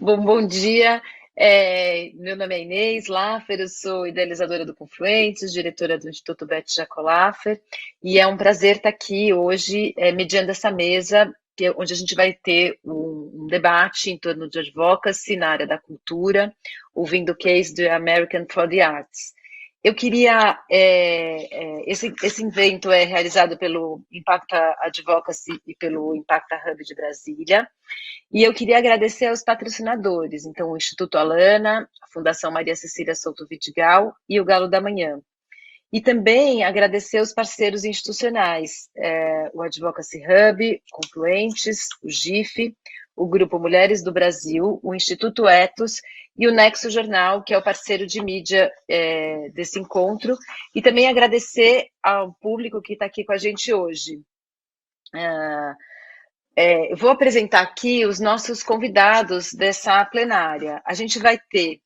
Bom dia. Meu nome é Inês Laffer, eu sou idealizadora do Confluentes, diretora do Instituto Beth Jacques, e é um prazer estar aqui hoje, mediando essa mesa, onde a gente vai ter um debate em torno de advocacy na área da cultura, ouvindo o case do American for the Arts. Eu queria, esse evento é realizado pelo Impacta Advocacy e pelo Impacta Hub de Brasília, e eu queria agradecer aos patrocinadores, então o Instituto Alana, a Fundação Maria Cecília Souto Vidigal e o Galo da Manhã. E também agradecer aos parceiros institucionais, o Advocacy Hub, Confluentes, o GIF, o Grupo Mulheres do Brasil, o Instituto Etos e o Nexo Jornal, que é o parceiro de mídia desse encontro, e também agradecer ao público que está aqui com a gente hoje. Eu vou apresentar aqui os nossos convidados dessa plenária. A gente vai ter,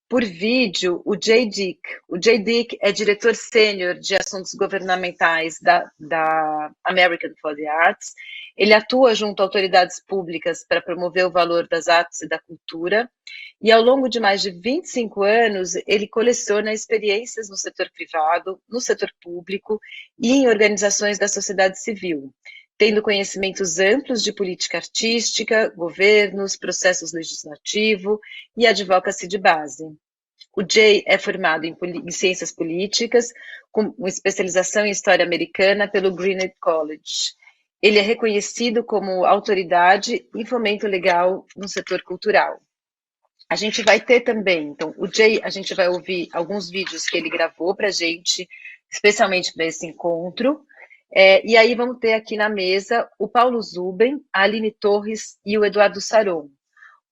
por vídeo, o Jay Dick. O Jay Dick é diretor sênior de assuntos governamentais da American for the Arts. Ele atua junto a autoridades públicas para promover o valor das artes e da cultura. E ao longo de mais de 25 anos, ele coleciona experiências no setor privado, no setor público e em organizações da sociedade civil, tendo conhecimentos amplos de política artística, governos, processos legislativos e advocacy de base. O Jay é formado em ciências políticas, com especialização em história americana pelo Greenwich College. Ele é reconhecido como autoridade em fomento legal no setor cultural. A gente vai ter também, então, o Jay, a gente vai ouvir alguns vídeos que ele gravou para a gente, especialmente para esse encontro. E aí vamos ter aqui na mesa o Paulo Zuben, a Aline Torres e o Eduardo Saron.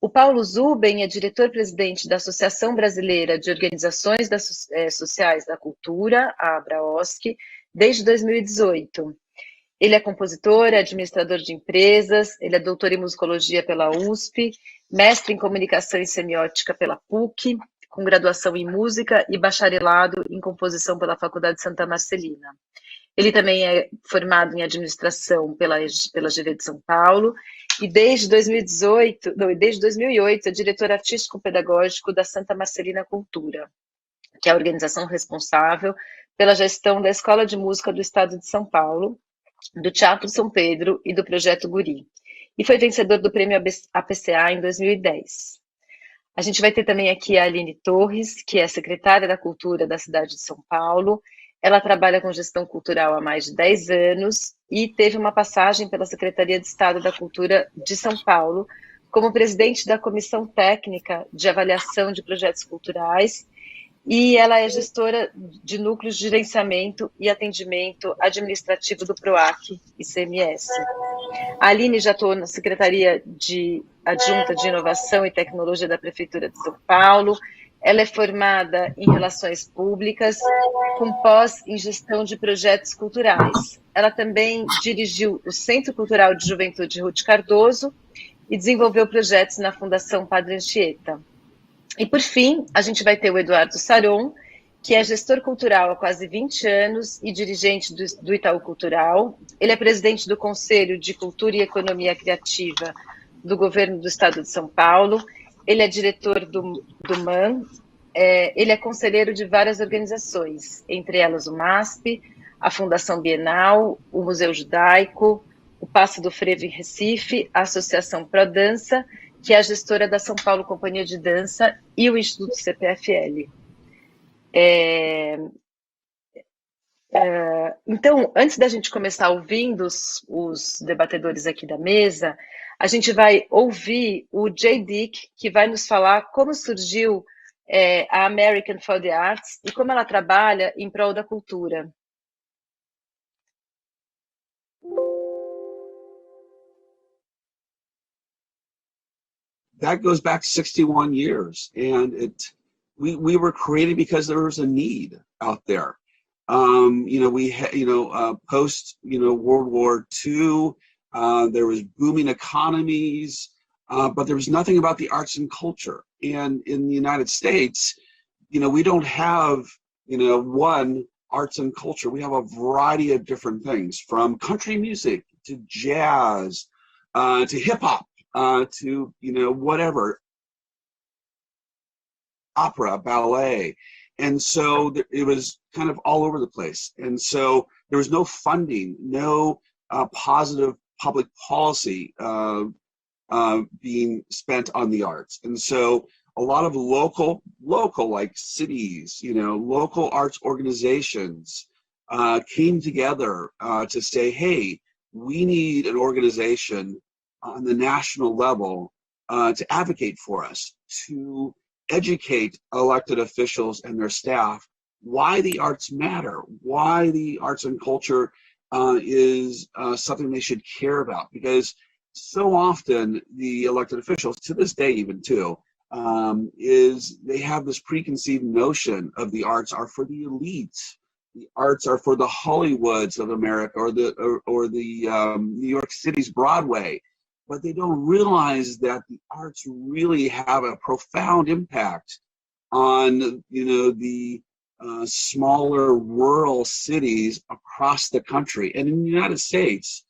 O Paulo Zuben é diretor-presidente da Associação Brasileira de Organizações Sociais da Cultura, a ABRAOSC, desde 2018. Ele é compositor, é administrador de empresas, ele é doutor em musicologia pela USP, mestre em comunicação e semiótica pela PUC, com graduação em música e bacharelado em composição pela Faculdade Santa Marcelina. Ele também é formado em administração pela GV de São Paulo e desde 2008 é diretor artístico-pedagógico da Santa Marcelina Cultura, que é a organização responsável pela gestão da Escola de Música do Estado de São Paulo, do Teatro São Pedro e do Projeto Guri. E foi vencedor do Prêmio APCA em 2010. A gente vai ter também aqui a Aline Torres, que é secretária da Cultura da cidade de São Paulo. Ela trabalha com gestão cultural há mais de 10 anos e teve uma passagem pela Secretaria de Estado da Cultura de São Paulo como presidente da Comissão Técnica de Avaliação de Projetos Culturais, e ela é gestora de núcleos de gerenciamento e atendimento administrativo do PROAC e CMS. A Aline já atuou na Secretaria Adjunta de Inovação e Tecnologia da Prefeitura de São Paulo. Ela é formada em Relações Públicas, com pós em Gestão de Projetos Culturais. Ela também dirigiu o Centro Cultural de Juventude Ruth Cardoso e desenvolveu projetos na Fundação Padre Anchieta. E, por fim, a gente vai ter o Eduardo Saron, que é gestor cultural há quase 20 anos e dirigente do Itaú Cultural. Ele é presidente do Conselho de Cultura e Economia Criativa do Governo do Estado de São Paulo. Ele é diretor do MAN. Ele é conselheiro de várias organizações, entre elas o MASP, a Fundação Bienal, o Museu Judaico, o Paço do Frevo em Recife, a Associação Prodança, que é a gestora da São Paulo Companhia de Dança e o Instituto CPFL. Então, antes da gente começar ouvindo os debatedores aqui da mesa, a gente vai ouvir o Jay Dick, que vai nos falar como surgiu a American for the Arts e como ela trabalha em prol da cultura. That goes back 61 years, and we were created because there was a need out there. Post World War II, there was booming economies, but there was nothing about the arts and culture. And in the United States, we don't have one arts and culture. We have a variety of different things, from country music to jazz to hip hop. To whatever, opera, ballet. And so it was kind of all over the place. And so there was no funding, no positive public policy being spent on the arts. And so a lot of local like cities, local arts organizations came together to say, hey, we need an organization on the national level to advocate for us, to educate elected officials and their staff why the arts matter, why the arts and culture is something they should care about. Because so often the elected officials, to this day even too, is they have this preconceived notion of the arts are for the elites. The arts are for the Hollywoods of America or the New York City's Broadway. But they don't realize that the arts really have a profound impact on, the smaller rural cities across the country. And in the United States,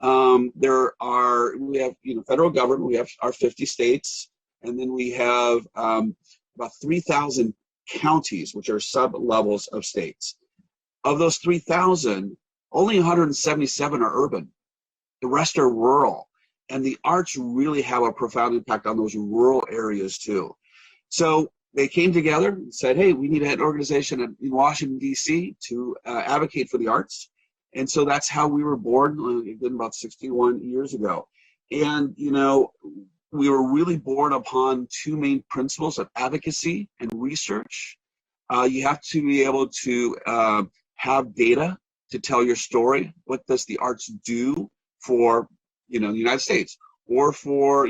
we have, federal government, we have our 50 states, and then we have about 3,000 counties, which are sub-levels of states. Of those 3,000, only 177 are urban. The rest are rural. And the arts really have a profound impact on those rural areas too. So they came together and said, hey, we need an organization in Washington, D.C. to advocate for the arts. And so that's how we were born, about 61 years ago. And, we were really born upon two main principles of advocacy and research. You have to be able to have data to tell your story. What does the arts do for the United States, or for,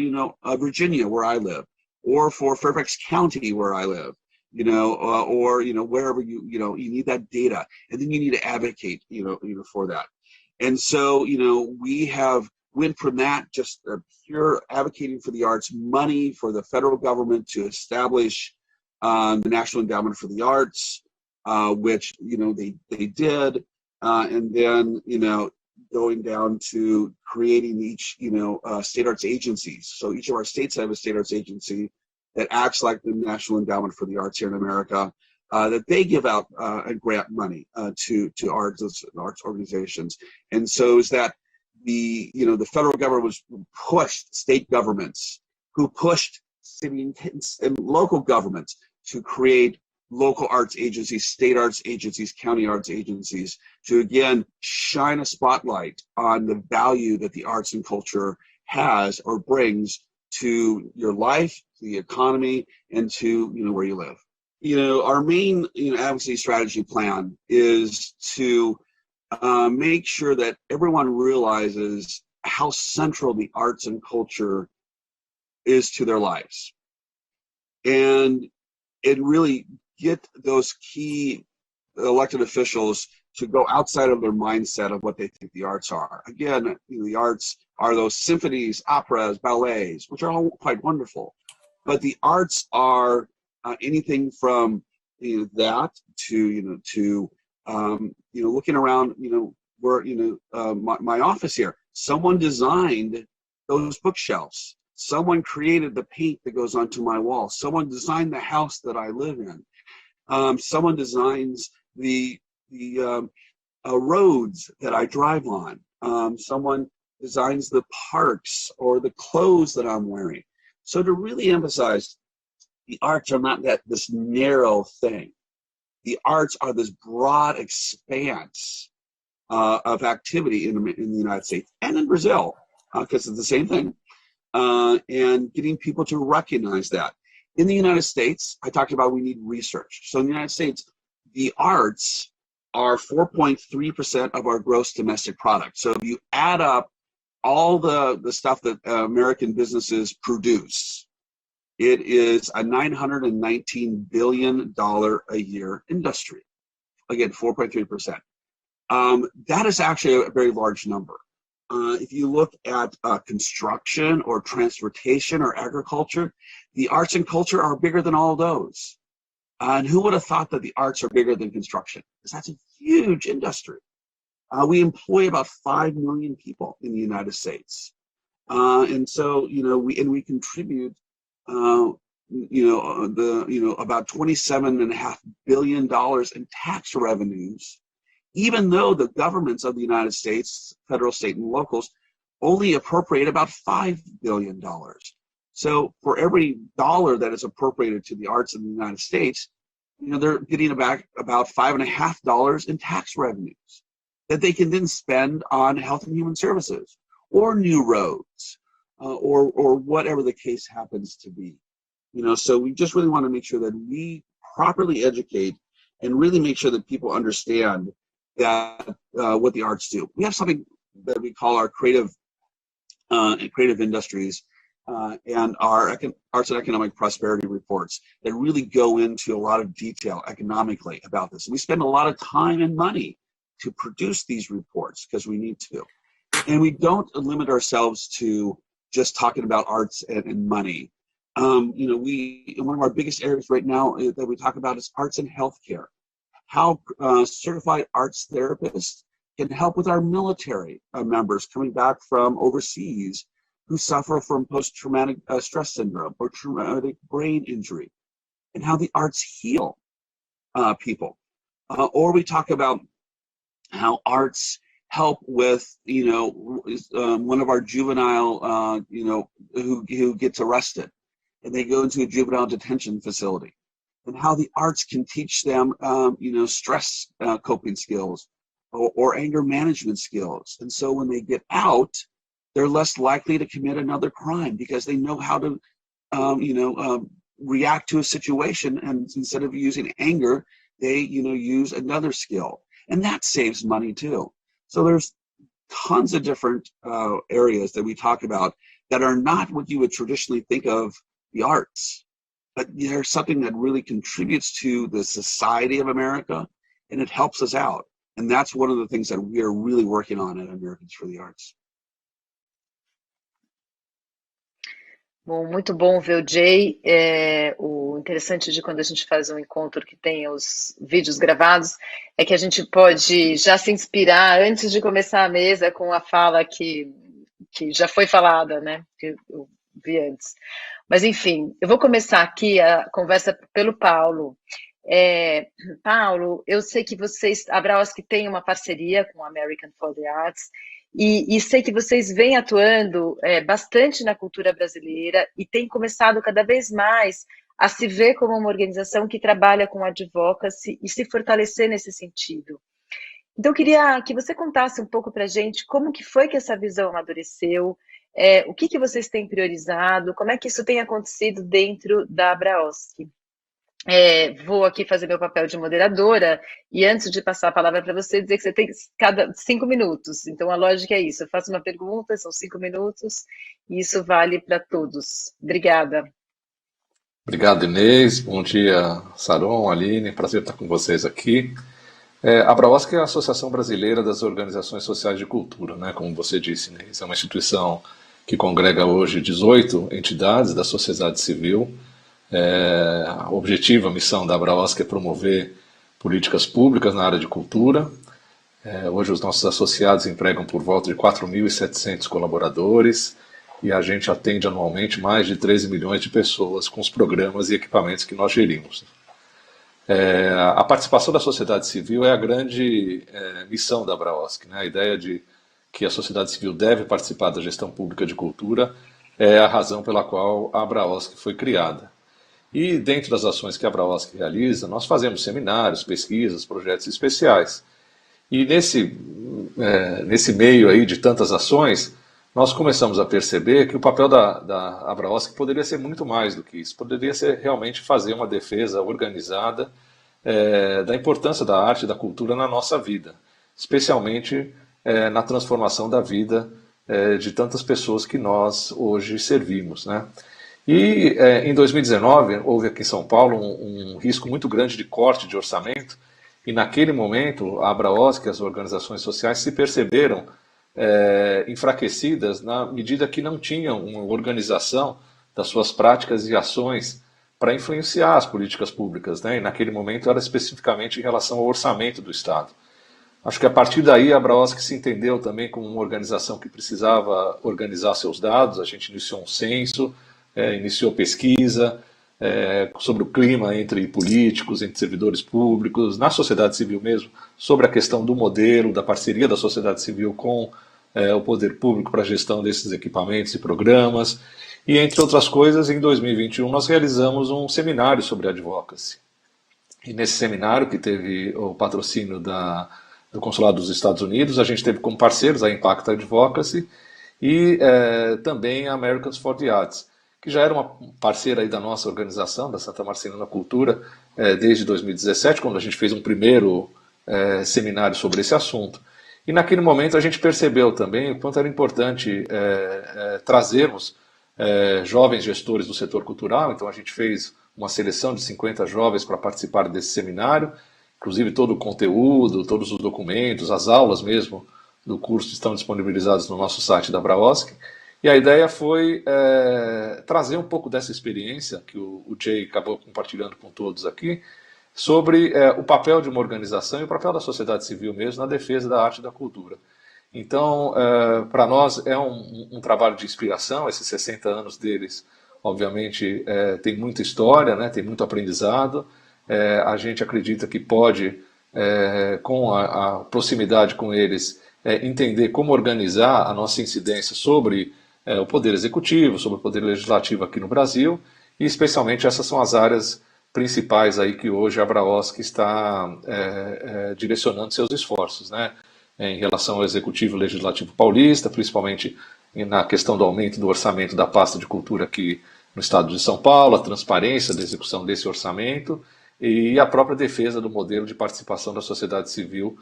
Virginia, where I live, or for Fairfax County, where I live, or, wherever you need that data. And then you need to advocate, for that. And so, we went from that, just pure advocating for the arts, money for the federal government to establish the National Endowment for the Arts, which, they did. And then, going down to creating each, state arts agencies. So each of our states have a state arts agency that acts like the National Endowment for the Arts here in America, that they give out and grant money to arts organizations. And so is that the federal government was pushed state governments, who pushed city and local governments to create local arts agencies, state arts agencies, county arts agencies, to again shine a spotlight on the value that the arts and culture has or brings to your life, to the economy, and to where you live. Our main advocacy strategy plan is to make sure that everyone realizes how central the arts and culture is to their lives, and it really get those key elected officials to go outside of their mindset of what they think the arts are. Again, the arts are those symphonies, operas, ballets, which are all quite wonderful. But the arts are anything from that to looking around where my office here. Someone designed those bookshelves. Someone created the paint that goes onto my wall. Someone designed the house that I live in. Someone designs the roads that I drive on. Someone designs the parks or the clothes that I'm wearing. So to really emphasize, the arts are not this narrow thing. The arts are this broad expanse of activity in the United States and in Brazil, because it's the same thing, and getting people to recognize that. In the United States, I talked about we need research. So in the United States, the arts are 4.3% of our gross domestic product. So if you add up all the stuff that American businesses produce, it is a $919 billion a year industry. Again, 4.3%. That is actually a very large number. If you look at construction or transportation or agriculture, the arts and culture are bigger than all those. And who would have thought that the arts are bigger than construction? Because that's a huge industry. We employ about 5 million people in the United States. And so, we contribute about $27.5 billion in tax revenues, even though the governments of the United States, federal, state, and locals, only appropriate about $5 billion. So for every dollar that is appropriated to the arts in the United States, they're getting back about $5.50 in tax revenues that they can then spend on health and human services or new roads or whatever the case happens to be. So we just really want to make sure that we properly educate and really make sure that people understand that what the arts do. We have something that we call our creative industries and our arts and economic prosperity reports that really go into a lot of detail economically about this. And we spend a lot of time and money to produce these reports because we need to. And we don't limit ourselves to just talking about arts and money. One of our biggest areas right now that we talk about is arts and healthcare. How certified arts therapists can help with our military members coming back from overseas who suffer from post-traumatic stress syndrome or traumatic brain injury, and how the arts heal people. Or we talk about how arts help with, one of our juvenile, who gets arrested and they go into a juvenile detention facility, and how the arts can teach them, stress coping skills or anger management skills. And so when they get out, they're less likely to commit another crime because they know how to, react to a situation. And instead of using anger, they, use another skill. And that saves money too. So there's tons of different areas that we talk about that are not what you would traditionally think of the arts, but there's something that really contributes to the society of America, and it helps us out. And that's one of the things that we are really working on at Americans for the Arts. Bom, muito bom ver o Jay. O interessante de quando a gente faz um encontro que tem os vídeos gravados é que a gente pode já se inspirar antes de começar a mesa com a fala que já foi falada, né? Que eu vi antes. Mas, enfim, eu vou começar aqui a conversa pelo Paulo. Paulo, eu sei que a Abraosky tem uma parceria com a American for the Arts, e sei que vocês vêm atuando bastante na cultura brasileira e têm começado cada vez mais a se ver como uma organização que trabalha com advocacy e se fortalecer nesse sentido. Então, eu queria que você contasse um pouco para a gente como que foi que essa visão amadureceu, o que vocês têm priorizado, como é que isso tem acontecido dentro da Abraosky. Vou aqui fazer meu papel de moderadora e antes de passar a palavra para você, dizer que você tem cada 5 minutos. Então, a lógica é isso. Eu faço uma pergunta, são 5 minutos e isso vale para todos. Obrigada. Obrigado, Inês. Bom dia, Saron, Aline. Prazer estar com vocês aqui. A Abraosky é a Associação Brasileira das Organizações Sociais de Cultura, né? Como você disse, Inês. É uma instituição que congrega hoje 18 entidades da sociedade civil. A objetiva, a missão da Abraosky é promover políticas públicas na área de cultura. Hoje os nossos associados empregam por volta de 4.700 colaboradores e a gente atende anualmente mais de 13 milhões de pessoas com os programas e equipamentos que nós gerimos. A participação da sociedade civil é a grande missão da Abraosky, né? A ideia de que a sociedade civil deve participar da gestão pública de cultura é a razão pela qual a Abraosky foi criada. E dentro das ações que a Abraosky realiza, nós fazemos seminários, pesquisas, projetos especiais. E nesse meio aí de tantas ações, nós começamos a perceber que o papel da Abraosky poderia ser muito mais do que isso. Poderia ser realmente fazer uma defesa organizada da importância da arte e da cultura na nossa vida, especialmente na transformação da vida de tantas pessoas que nós hoje servimos, né? E em 2019 houve aqui em São Paulo um risco muito grande de corte de orçamento e naquele momento a Abraosky e as organizações sociais se perceberam enfraquecidas na medida que não tinham uma organização das suas práticas e ações para influenciar as políticas públicas, né? E naquele momento era especificamente em relação ao orçamento do Estado. Acho que a partir daí a Abraosky se entendeu também como uma organização que precisava organizar seus dados. A gente iniciou um censo, iniciou pesquisa, sobre o clima entre políticos, entre servidores públicos, na sociedade civil mesmo, sobre a questão do modelo, da parceria da sociedade civil com o poder público para a gestão desses equipamentos e programas. E, entre outras coisas, em 2021 nós realizamos um seminário sobre advocacy. E nesse seminário, que teve o patrocínio do Consulado dos Estados Unidos, a gente teve como parceiros a Impact Advocacy e também a Americans for the Arts, que já era uma parceira aí da nossa organização, da Santa Marcelina Cultura, desde 2017, quando a gente fez um primeiro seminário sobre esse assunto. E naquele momento a gente percebeu também o quanto era importante trazermos jovens gestores do setor cultural. Então a gente fez uma seleção de 50 jovens para participar desse seminário, inclusive todo o conteúdo, todos os documentos, as aulas mesmo do curso estão disponibilizados no nosso site da Abraosc. E a ideia foi trazer um pouco dessa experiência que o Jay acabou compartilhando com todos aqui, sobre o papel de uma organização e o papel da sociedade civil mesmo na defesa da arte e da cultura. Então, para nós é um trabalho de inspiração. Esses 60 anos deles, obviamente, tem muita história, né, tem muito aprendizado. A gente acredita que pode, com a proximidade com eles, entender como organizar a nossa incidência sobre o poder executivo, sobre o poder legislativo aqui no Brasil, e especialmente essas são as áreas principais aí que hoje a Abraosc está direcionando seus esforços, né? Em relação ao Executivo e Legislativo paulista, principalmente na questão do aumento do orçamento da pasta de cultura aqui no estado de São Paulo, a transparência da execução desse orçamento e a própria defesa do modelo de participação da sociedade civil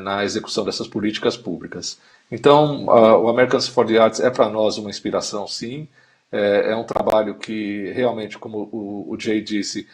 na execução dessas políticas públicas. Então, o Americans for the Arts é para nós uma inspiração, sim. É um trabalho que realmente, como o Jay disse,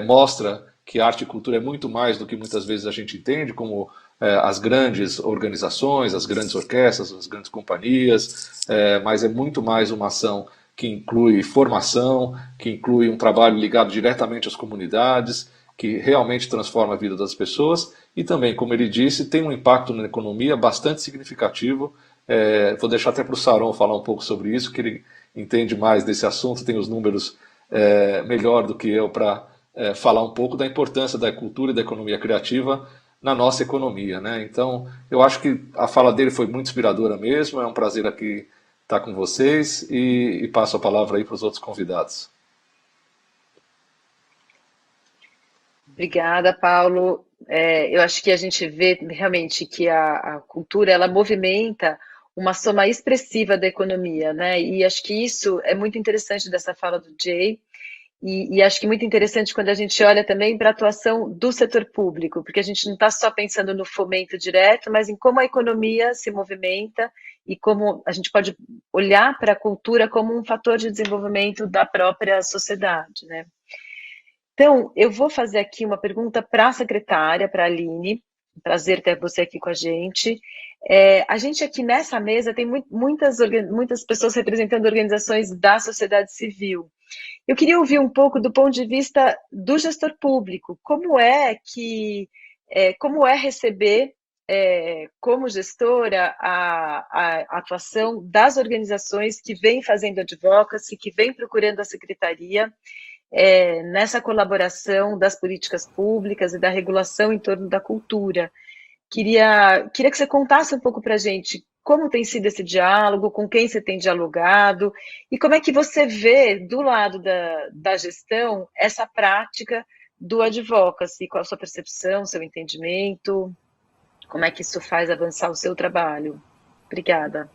mostra que arte e cultura é muito mais do que muitas vezes a gente entende, como as grandes organizações, as grandes orquestras, as grandes companhias, mas é muito mais uma ação que inclui formação, que inclui um trabalho ligado diretamente às comunidades, que realmente transforma a vida das pessoas e também, como ele disse, tem um impacto na economia bastante significativo. Vou deixar até para o Saron falar um pouco sobre isso, que ele entende mais desse assunto, tem os números melhor do que eu para falar um pouco da importância da cultura e da economia criativa na nossa economia, né? Então, eu acho que a fala dele foi muito inspiradora mesmo. É um prazer aqui estar com vocês e passo a palavra aí para os outros convidados. Obrigada, Paulo. Eu acho que a gente vê realmente que a cultura ela movimenta uma soma expressiva da economia, né? E acho que isso é muito interessante dessa fala do Jay. E acho que muito interessante quando a gente olha também para a atuação do setor público, porque a gente não está só pensando no fomento direto, mas em como a economia se movimenta e como a gente pode olhar para a cultura como um fator de desenvolvimento da própria sociedade, né? Então, eu vou fazer aqui uma pergunta para a secretária, para a Aline. Prazer ter você aqui com a gente. A gente aqui nessa mesa tem muitas pessoas representando organizações da sociedade civil. Eu queria ouvir um pouco do ponto de vista do gestor público. Como é receber, como gestora, a atuação das organizações que vêm fazendo advocacy, que vêm procurando a secretaria, nessa colaboração das políticas públicas e da regulação em torno da cultura. Queria que você contasse um pouco para a gente como tem sido esse diálogo, com quem você tem dialogado, e como é que você vê, do lado da gestão, essa prática do advocacy, qual a sua percepção, seu entendimento, como é que isso faz avançar o seu trabalho. Obrigada.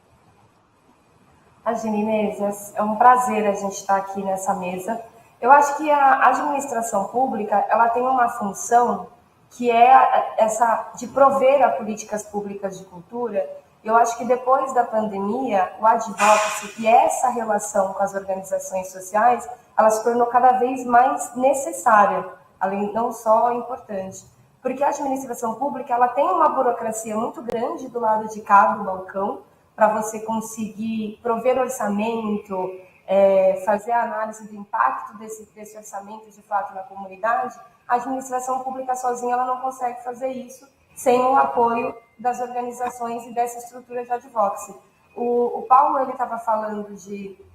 Imagina, Inês, é um prazer a gente estar aqui nessa mesa. Eu acho que a administração pública ela tem uma função que é essa de prover a políticas públicas de cultura. Eu acho que depois da pandemia, o advocacy e essa relação com as organizações sociais, ela se tornou cada vez mais necessária, além não só importante. Porque a administração pública ela tem uma burocracia muito grande do lado de cá do balcão, para você conseguir prover orçamento, fazer a análise do impacto desse orçamento de fato na comunidade. A administração pública sozinha ela não consegue fazer isso sem o apoio das organizações e dessa estrutura de advocacy. O Paulo estava falando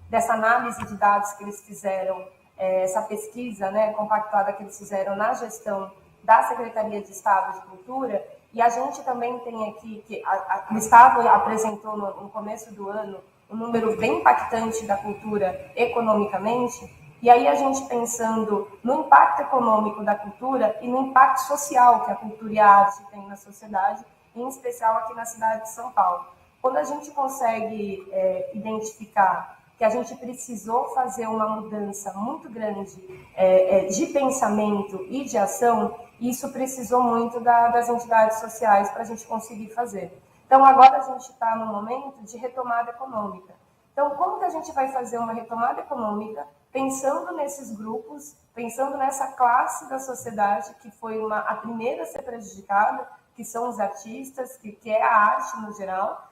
dessa análise de dados que eles fizeram essa pesquisa, né, compactuada que eles fizeram na gestão da Secretaria de Estado de Cultura, e a gente também tem aqui que o Estado apresentou no começo do ano um número bem impactante da cultura economicamente, e aí a gente pensando no impacto econômico da cultura e no impacto social que a cultura e a arte têm na sociedade, em especial aqui na cidade de São Paulo. Quando a gente consegue identificar que a gente precisou fazer uma mudança muito grande de pensamento e de ação, isso precisou muito das entidades sociais para a gente conseguir fazer. Então, agora a gente está no momento de retomada econômica. Então, como que a gente vai fazer uma retomada econômica pensando nesses grupos, pensando nessa classe da sociedade que foi a primeira a ser prejudicada, que são os artistas, que é a arte no geral,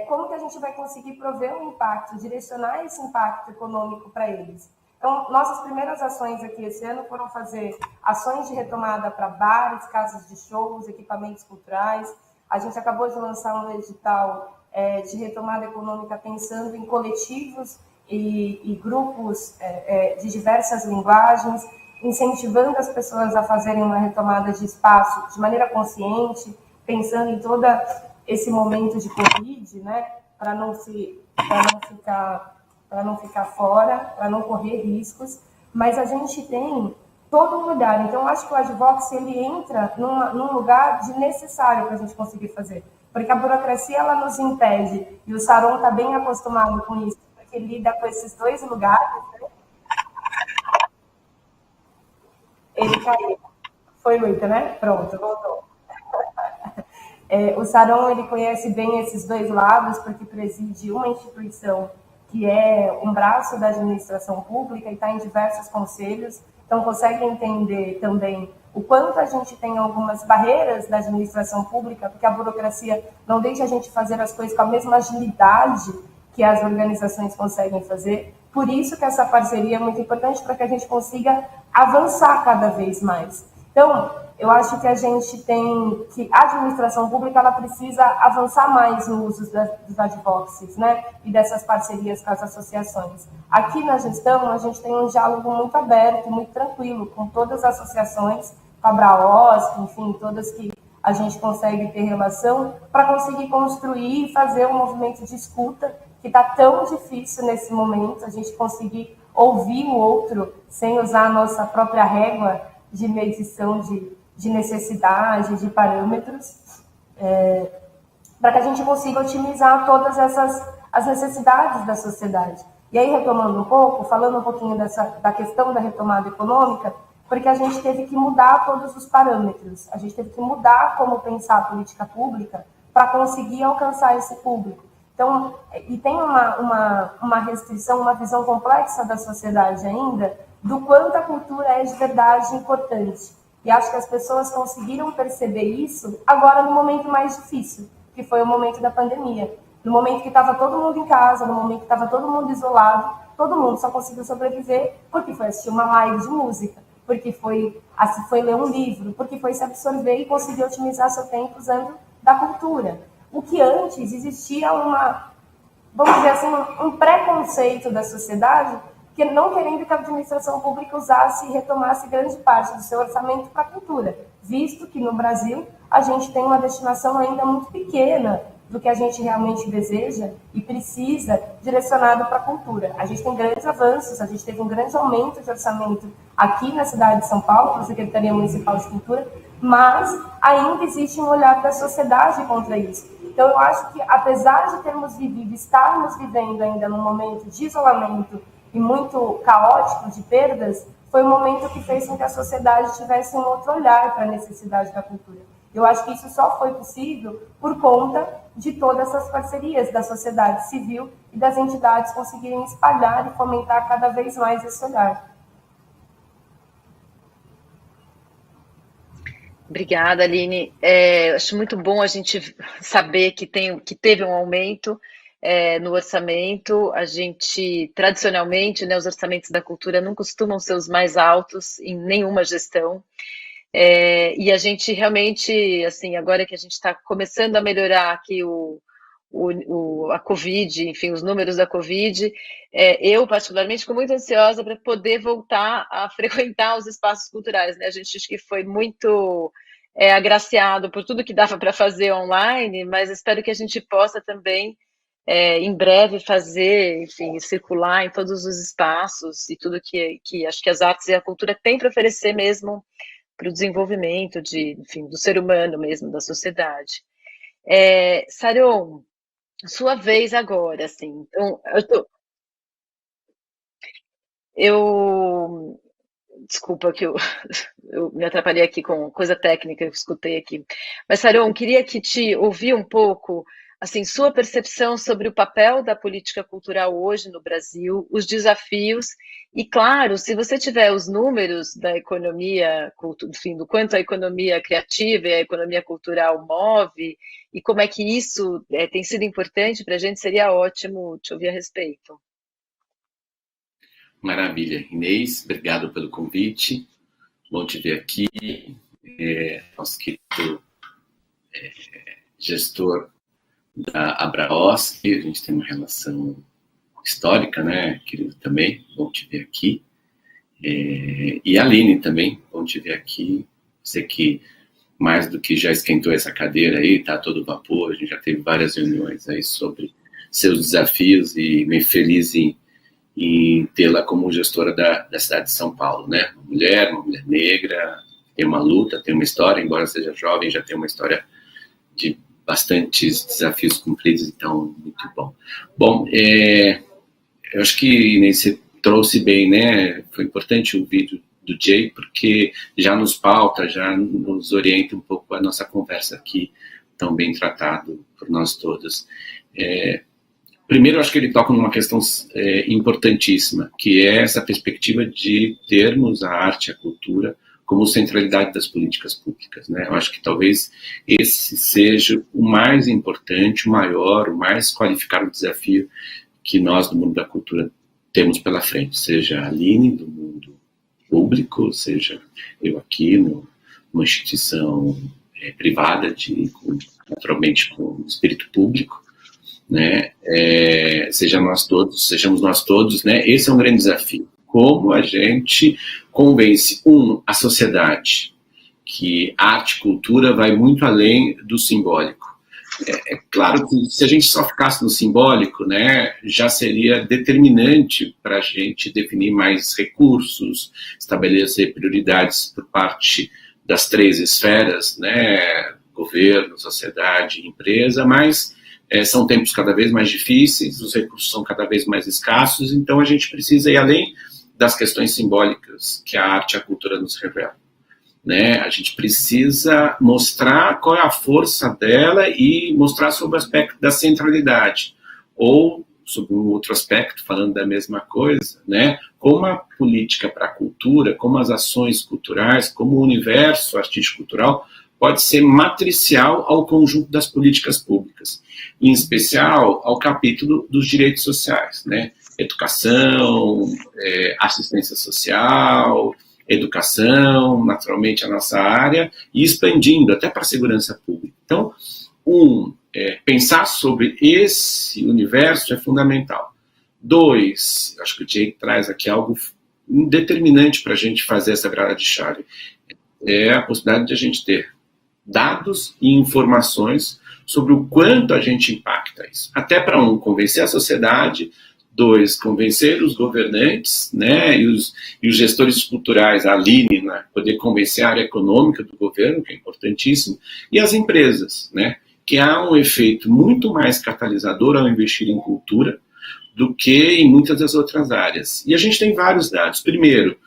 como que a gente vai conseguir prover um impacto, direcionar esse impacto econômico para eles? Então, nossas primeiras ações aqui esse ano foram fazer ações de retomada para bares, casas de shows, equipamentos culturais. A gente acabou de lançar um edital de retomada econômica pensando em coletivos e grupos de diversas linguagens, incentivando as pessoas a fazerem uma retomada de espaço de maneira consciente, pensando em todo esse momento de Covid, né, para não ficar fora, para não correr riscos, mas a gente tem todo um lugar. Então, acho que o Advox ele entra num lugar de necessário para a gente conseguir fazer, porque a burocracia ela nos impede, e o Saron está bem acostumado com isso, porque lida com esses dois lugares, né? Ele caiu. Foi muito, né? Pronto, voltou. O Saron ele conhece bem esses dois lados, porque preside uma instituição que é um braço da administração pública e está em diversos conselhos, então consegue entender também o quanto a gente tem algumas barreiras da administração pública, porque a burocracia não deixa a gente fazer as coisas com a mesma agilidade que as organizações conseguem fazer. Por isso que essa parceria é muito importante para que a gente consiga avançar cada vez mais. Então, eu acho que a gente tem que a administração pública ela precisa avançar mais no uso dos advocacies, né, e dessas parcerias com as associações. Aqui na gestão a gente tem um diálogo muito aberto, muito tranquilo com todas as associações, com a Braosp, enfim, todas que a gente consegue ter relação para conseguir construir e fazer um movimento de escuta que está tão difícil nesse momento, a gente conseguir ouvir o outro sem usar a nossa própria régua de medição de necessidade, de parâmetros, para que a gente consiga otimizar todas as necessidades da sociedade. E aí, retomando um pouco, falando um pouquinho da questão da retomada econômica, porque a gente teve que mudar todos os parâmetros, a gente teve que mudar como pensar a política pública para conseguir alcançar esse público. Então, e tem uma restrição, uma visão complexa da sociedade ainda, do quanto a cultura é de verdade importante. E acho que as pessoas conseguiram perceber isso agora no momento mais difícil, que foi o momento da pandemia. No momento que estava todo mundo em casa, no momento que estava todo mundo isolado, todo mundo só conseguiu sobreviver porque foi assistir uma live de música, porque foi ler um livro, porque foi se absorver e conseguir otimizar seu tempo usando da cultura. O que antes existia vamos dizer assim, um preconceito da sociedade que não querendo que a administração pública usasse e retomasse grande parte do seu orçamento para a cultura, visto que no Brasil a gente tem uma destinação ainda muito pequena do que a gente realmente deseja e precisa direcionado para a cultura. A gente tem grandes avanços, a gente teve um grande aumento de orçamento aqui na cidade de São Paulo, na Secretaria Municipal de Cultura, mas ainda existe um olhar da sociedade contra isso. Então, eu acho que, apesar de termos vivido, estarmos vivendo ainda num momento de isolamento e muito caótico de perdas, foi um momento que fez com que a sociedade tivesse um outro olhar para a necessidade da cultura. Eu acho que isso só foi possível por conta de todas essas parcerias da sociedade civil e das entidades conseguirem espalhar e fomentar cada vez mais esse olhar. Obrigada, Aline. Acho muito bom a gente saber que teve um aumento no orçamento. A gente, tradicionalmente, né, os orçamentos da cultura não costumam ser os mais altos em nenhuma gestão. E a gente realmente, assim, agora que a gente está começando a melhorar aqui a Covid, enfim, os números da Covid, eu particularmente fico muito ansiosa para poder voltar a frequentar os espaços culturais, né? A gente acho que foi muito agraciado por tudo que dava para fazer online, mas espero que a gente possa também em breve fazer, enfim, circular em todos os espaços e tudo que acho que as artes e a cultura têm para oferecer mesmo para o desenvolvimento enfim, do ser humano mesmo, da sociedade. Saron, sua vez agora, assim. Então, eu desculpa que eu me atrapalhei aqui com coisa técnica, eu escutei aqui. Mas, Saron, queria que te ouvir um pouco, assim, sua percepção sobre o papel da política cultural hoje no Brasil, os desafios, e, claro, se você tiver os números da economia, enfim, do quanto a economia criativa e a economia cultural move, e como é que isso tem sido importante para a gente, seria ótimo te ouvir a respeito. Maravilha. Inês, obrigado pelo convite. Bom te ver aqui. Nosso querido gestor da Abraoski, a gente tem uma relação histórica, né, querido, também. Bom te ver aqui. E a Aline também, bom te ver aqui. Você que mais do que já esquentou essa cadeira aí, tá todo vapor, a gente já teve várias reuniões aí sobre seus desafios e me feliz em tê-la como gestora da cidade de São Paulo, né? Uma mulher negra, tem uma luta, tem uma história, embora seja jovem, já tem uma história de bastantes desafios cumpridos, então, muito bom. Bom, eu acho que Inês, você trouxe bem, né? Foi importante o vídeo do Jay, porque já nos pauta, já nos orienta um pouco a nossa conversa aqui, tão bem tratado por nós todos. Primeiro, eu acho que ele toca numa questão importantíssima, que é essa perspectiva de termos a arte e a cultura como centralidade das políticas públicas, né? Eu acho que talvez esse seja o mais importante, o maior, o mais qualificado desafio que nós, do mundo da cultura, temos pela frente, seja a Aline, do mundo público, seja eu aqui, numa instituição privada, naturalmente com espírito público, né? Sejamos nós todos, né? Esse é um grande desafio. Como a gente convence, a sociedade, que arte e cultura vai muito além do simbólico. É claro que se a gente só ficasse no simbólico, né, já seria determinante para a gente definir mais recursos, estabelecer prioridades por parte das 3 esferas, né, governo, sociedade, empresa, mas são tempos cada vez mais difíceis, os recursos são cada vez mais escassos, então a gente precisa ir além das questões simbólicas que a arte e a cultura nos revelam, né? A gente precisa mostrar qual é a força dela e mostrar sobre o aspecto da centralidade, ou sobre um outro aspecto, falando da mesma coisa, né? Como a política para a cultura, como as ações culturais, como o universo artístico-cultural pode ser matricial ao conjunto das políticas públicas, em especial ao capítulo dos direitos sociais, né? Educação, assistência social, educação, naturalmente a nossa área, e expandindo até para a segurança pública. Então, pensar sobre esse universo é fundamental. 2, acho que o Jay traz aqui algo determinante para a gente fazer essa virada de chave, é a possibilidade de a gente ter dados e informações sobre o quanto a gente impacta isso. Até para convencer a sociedade, 2, convencer os governantes, né, e os gestores culturais, a Aline, né, poder convencer a área econômica do governo, que é importantíssimo, e as empresas, né, que há um efeito muito mais catalisador ao investir em cultura do que em muitas das outras áreas. E a gente tem vários dados. Primeiro,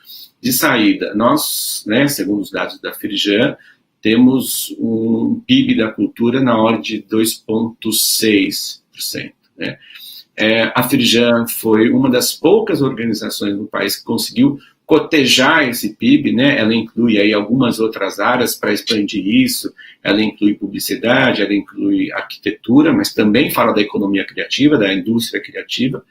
de saída, nós, né, segundo os dados da Firjan, temos um PIB da cultura na ordem de 2,6%. Né? A Firjan foi uma das poucas organizações no país que conseguiu cotejar esse PIB, né? Ela inclui aí algumas outras áreas para expandir isso, ela inclui publicidade, ela inclui arquitetura, mas também fala da economia criativa, da indústria criativa,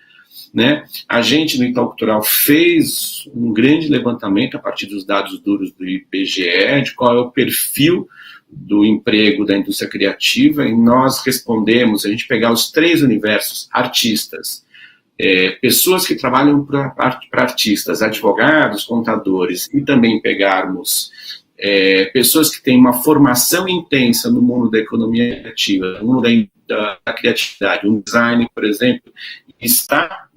né? A gente no Itaú Cultural fez um grande levantamento a partir dos dados duros do IBGE, de qual é o perfil do emprego da indústria criativa, e nós respondemos, a gente pegar os 3 universos, artistas, pessoas que trabalham para artistas, advogados, contadores, e também pegarmos pessoas que têm uma formação intensa no mundo da economia criativa, no mundo da criatividade, um design, por exemplo, está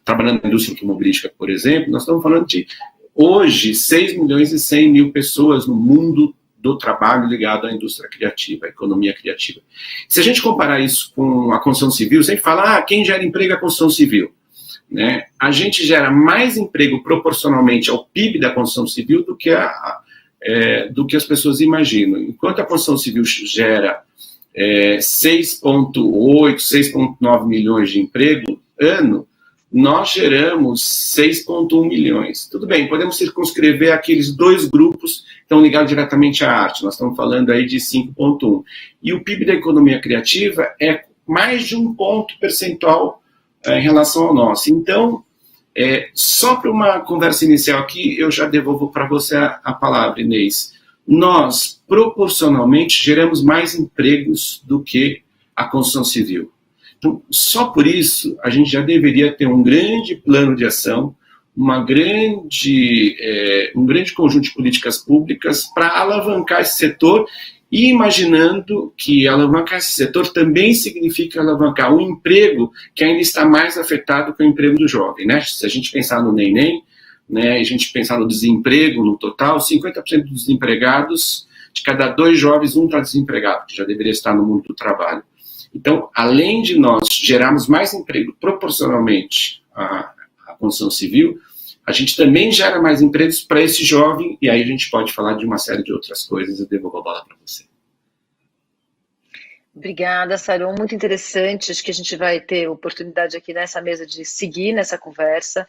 trabalhando na indústria automobilística, por exemplo, nós estamos falando de, hoje, 6 milhões e 100 mil pessoas no mundo do trabalho ligado à indústria criativa, à economia criativa. Se a gente comparar isso com a construção civil, sempre fala, quem gera emprego é a construção civil. Né? A gente gera mais emprego proporcionalmente ao PIB da construção civil do que as pessoas imaginam. Enquanto a construção civil gera 6,8, 6,9 milhões de emprego ano, nós geramos 6,1 milhões. Tudo bem, podemos circunscrever aqueles 2 grupos que estão ligados diretamente à arte. Nós estamos falando aí de 5,1. E o PIB da economia criativa é mais de 1 ponto percentual em relação ao nosso. Então, só para uma conversa inicial aqui, eu já devolvo para você a palavra, Inês. Nós, proporcionalmente, geramos mais empregos do que a construção civil. Então, só por isso, a gente já deveria ter um grande plano de ação, um grande conjunto de políticas públicas para alavancar esse setor, e imaginando que alavancar esse setor também significa alavancar um emprego que ainda está mais afetado que o emprego do jovem. Né? Se a gente pensar no neném, né, a gente pensar no desemprego, no total, 50% dos desempregados, de cada 2 jovens, 1 está desempregado, que já deveria estar no mundo do trabalho. Então, além de nós gerarmos mais emprego proporcionalmente à construção civil, a gente também gera mais empregos para esse jovem, e aí a gente pode falar de uma série de outras coisas. Eu devolvo a bola para você. Obrigada, Saron. Muito interessante. Acho que a gente vai ter oportunidade aqui nessa mesa de seguir nessa conversa,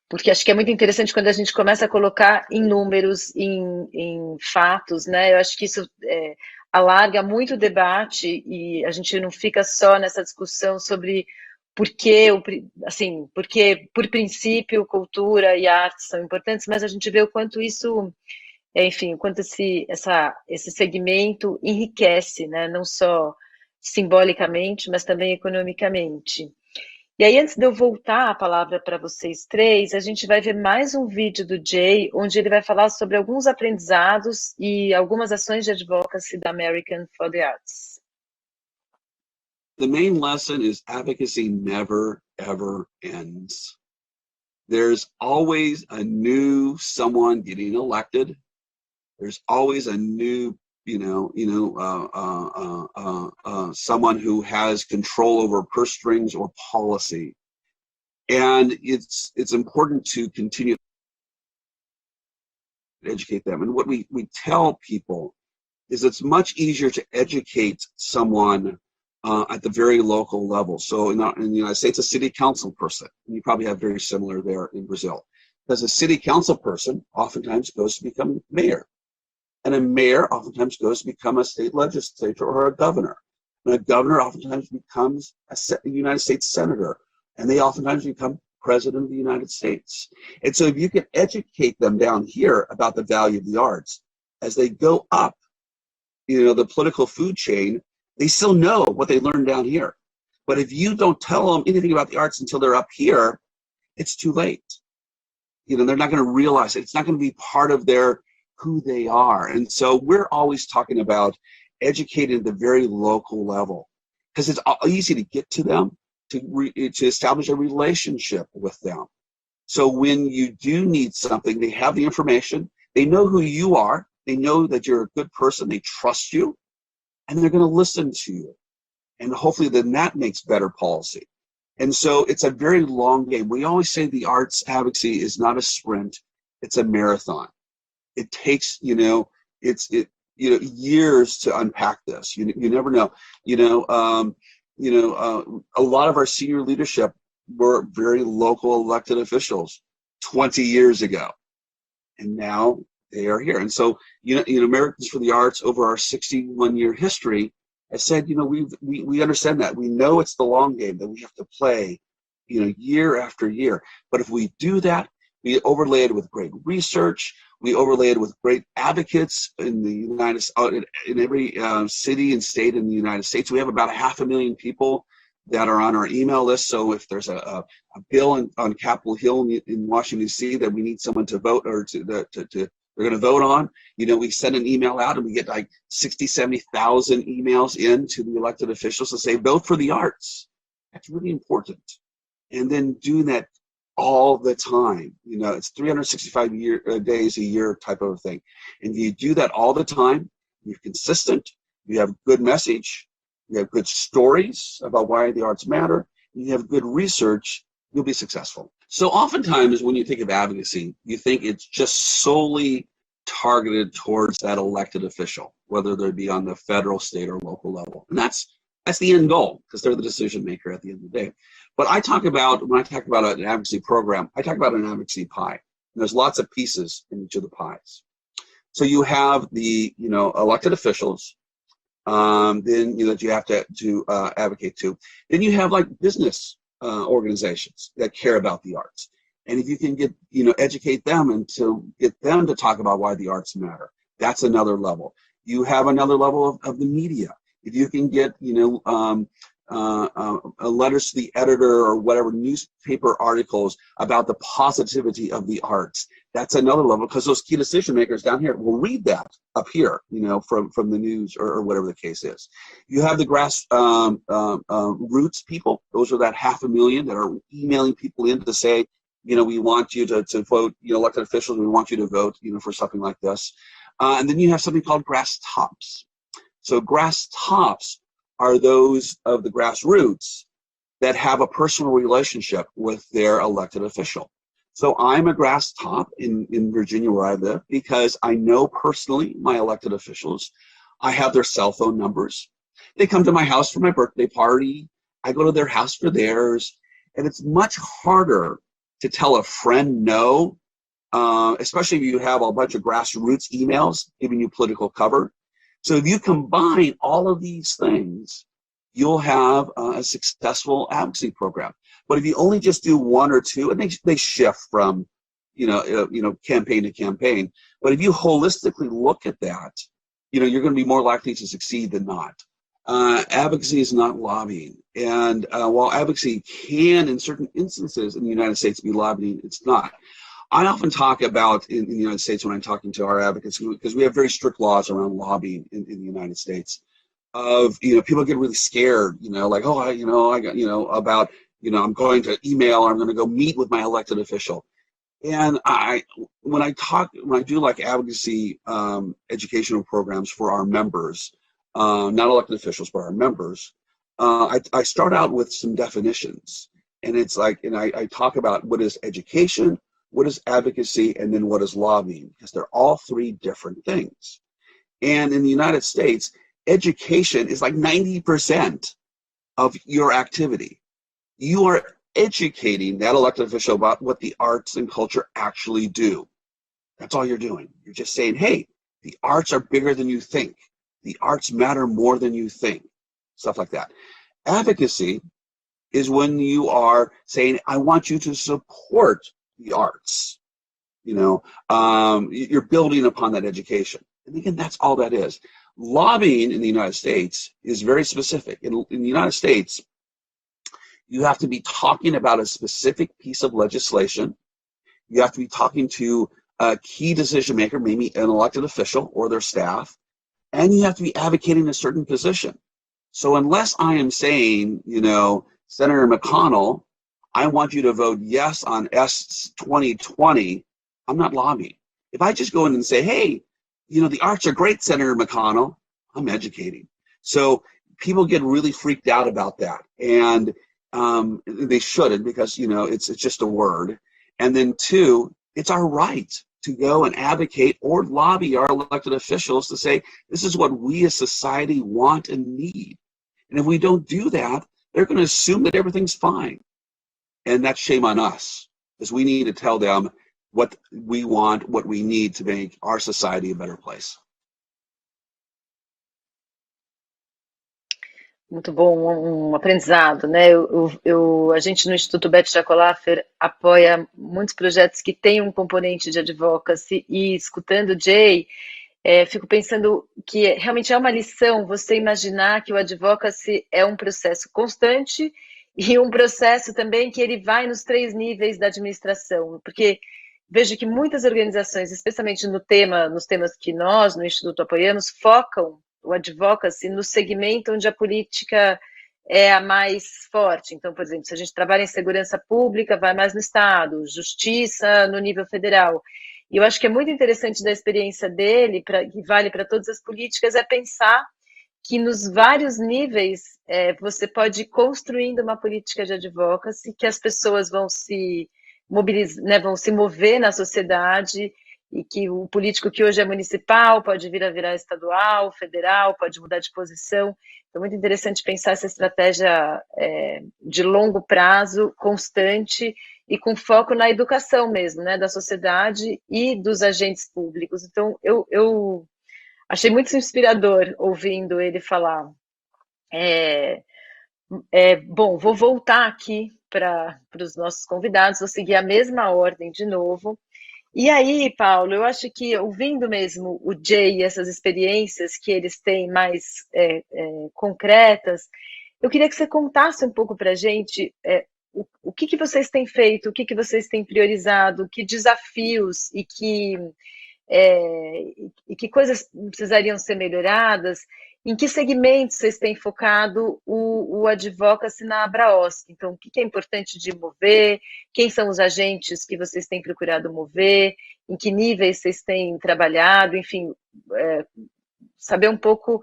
porque acho que é muito interessante quando a gente começa a colocar em números, em fatos, né? Eu acho que isso alarga muito o debate e a gente não fica só nessa discussão sobre porque, por princípio, cultura e arte são importantes, mas a gente vê o quanto isso, enfim, o quanto esse segmento enriquece, né? Não só simbolicamente, mas também economicamente. E aí, antes de eu voltar a palavra para vocês 3, a gente vai ver mais um vídeo do Jay, onde ele vai falar sobre alguns aprendizados e algumas ações de advocacy da American for the Arts. The main lesson is advocacy never, ever ends. There's always a new someone getting elected. There's always a new someone who has control over purse strings or policy, and it's important to continue to educate them. And what we tell people is it's much easier to educate someone at the very local level. So in the United States, a city council person, and you probably have very similar there in Brazil, because a city council person oftentimes goes to become mayor. And a mayor oftentimes goes to become a state legislator or a governor. And a governor oftentimes becomes a United States senator. And they oftentimes become president of the United States. And so if you can educate them down here about the value of the arts, as they go up, the political food chain, they still know what they learned down here. But if you don't tell them anything about the arts until they're up here, it's too late. They're not going to realize it. It's not going to be part of who they are. And so we're always talking about educating at the very local level, because it's easy to get to them, to establish a relationship with them. So when you do need something, they have the information, they know who you are, they know that you're a good person, they trust you, and they're going to listen to you. And hopefully then that makes better policy. And so it's a very long game. We always say the arts advocacy is not a sprint, it's a marathon. It takes, years to unpack this. You never know. A lot of our senior leadership were very local elected officials 20 years ago, and now they are here. And so, Americans for the Arts, over our 61-year history, has said, we understand that. We know it's the long game that we have to play, year after year. But if we do that, we overlay it with great research, We overlay it with great advocates in the in every city and state in the United States. We have about 500,000 people that are on our email list. So if there's a bill on Capitol Hill in Washington, D.C. that we need someone to vote or they're going to vote on, we send an email out and we get like 60, 70,000 emails in to the elected officials to say, vote for the arts. That's really important. And then doing that all the time, it's 365 days a year type of a thing. And you do that all the time, you're consistent, you have good message, you have good stories about why the arts matter, and you have good research, you'll be successful. So oftentimes when you think of advocacy, you think it's just solely targeted towards that elected official, whether they be on the federal, state, or local level. And that's the end goal, because they're the decision maker at the end of the day. But when I talk about an advocacy program, I talk about an advocacy pie. And there's lots of pieces in each of the pies. So you have the elected officials, then that you have to advocate to. Then you have like business organizations that care about the arts. And if you can get educate them and to get them to talk about why the arts matter, that's another level. You have another level of the media. If you can get letters to the editor or whatever, newspaper articles about the positivity of the arts, that's another level, because those key decision makers down here will read that up here, from the news or whatever the case is. You have the grass roots people. Those are that 500,000 that are emailing people in to say, we want you to vote, elected officials, we want you to vote, for something like this. And then you have something called grass tops. So grass tops are those of the grassroots that have a personal relationship with their elected official. So I'm a grass top in Virginia where I live because I know personally my elected officials. I have their cell phone numbers. They come to my house for my birthday party. I go to their house for theirs. And it's much harder to tell a friend no, especially if you have a bunch of grassroots emails giving you political cover. So if you combine all of these things, you'll have a successful advocacy program. But if you only just do one or two, and they shift from, campaign to campaign. But if you holistically look at that, you're going to be more likely to succeed than not. Advocacy is not lobbying. And while advocacy can, in certain instances in the United States, be lobbying, it's not. I often talk about in the United States when I'm talking to our advocates, because we have very strict laws around lobbying in the United States. Of people get really scared, like, oh, I got about I'm going to email or I'm going to go meet with my elected official. And when I do like advocacy educational programs for our members, not elected officials, but our members, I start out with some definitions, and it's like, and I talk about what is education, what is advocacy, and then what is lobbying, because they're all three different things. And in the United States, education is like 90% of your activity. You are educating that elected official about what the arts and culture actually do. That's all you're doing. You're just saying, hey, the arts are bigger than you think. The arts matter more than you think. Stuff like that. Advocacy is when you are saying, I want you to support the arts. You're building upon that education. And again, that's all that is. Lobbying in the United States is very specific. In the United States, you have to be talking about a specific piece of legislation. You have to be talking to a key decision maker, maybe an elected official or their staff, and you have to be advocating a certain position. So unless I am saying, Senator McConnell, I want you to vote yes on S 2020, I'm not lobbying. If I just go in and say, hey, the arts are great, Senator McConnell, I'm educating. So people get really freaked out about that. And they shouldn't, because, it's just a word. And then two, it's our right to go and advocate or lobby our elected officials to say, this is what we as society want and need. And if we don't do that, they're going to assume that everything's fine. And that's shame on us, because we need to tell them what we want, what we need to make our society a better place. muito bom, um aprendizado, né? A gente no Instituto Beth Jacolafer apoia muitos projetos que têm um componente de advocacy, e escutando o Jay, fico pensando que realmente é uma lição você imaginar que o advocacy é um processo constante e um processo também que ele vai nos 3 níveis da administração, porque vejo que muitas organizações, especialmente nos temas que nós no Instituto apoiamos, focam o advocacy no segmento onde a política é a mais forte. Então, por exemplo, se a gente trabalha em segurança pública, vai mais no Estado, justiça no nível federal. E eu acho que é muito interessante da experiência dele, que vale para todas as políticas, é pensar que nos vários níveis você pode ir construindo uma política de advocacy, que as pessoas vão se mobilizar, né, vão se mover na sociedade, e que o político que hoje é municipal pode vir a virar estadual, federal, pode mudar de posição. Então, muito interessante pensar essa estratégia de longo prazo, constante, e com foco na educação mesmo, né, da sociedade e dos agentes públicos. Então, eu achei muito inspirador ouvindo ele falar. Bom, vou voltar aqui para os nossos convidados, vou seguir a mesma ordem de novo. E aí, Paulo, eu acho que ouvindo mesmo o Jay e essas experiências que eles têm mais concretas, eu queria que você contasse um pouco para a gente o que vocês têm feito, o que vocês têm priorizado, que desafios e que coisas precisariam ser melhoradas, em que segmentos vocês têm focado o advocacy na Abraosc? Então, o que é importante de mover, quem são os agentes que vocês têm procurado mover, em que níveis vocês têm trabalhado, enfim, saber um pouco,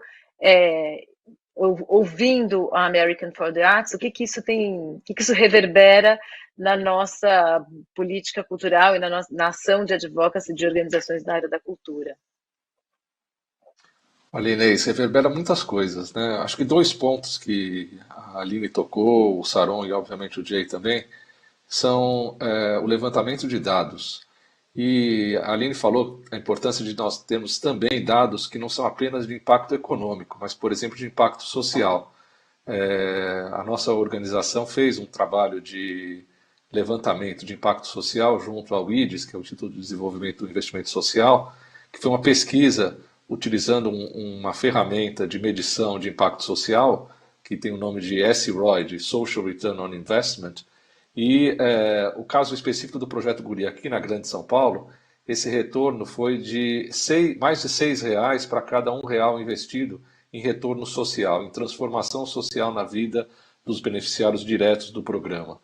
ouvindo a American for the Arts, o que isso reverbera na nossa política cultural e na ação de advocacy de organizações da área da cultura. Olha, Inês, reverbera muitas coisas, né? Acho que 2 pontos que a Aline tocou, o Saron e obviamente o Jay também, são o levantamento de dados. E a Aline falou a importância de nós termos também dados que não são apenas de impacto econômico, mas, por exemplo, de impacto social. A nossa organização fez um trabalho de levantamento de impacto social junto ao IDES, que é o Instituto de Desenvolvimento do Investimento Social, que foi uma pesquisa utilizando uma ferramenta de medição de impacto social, que tem o nome de SROI, de Social Return on Investment, e o caso específico do Projeto Guri aqui na Grande São Paulo, esse retorno foi de mais de R$6 para cada R$1 investido em retorno social, em transformação social na vida dos beneficiários diretos do programa.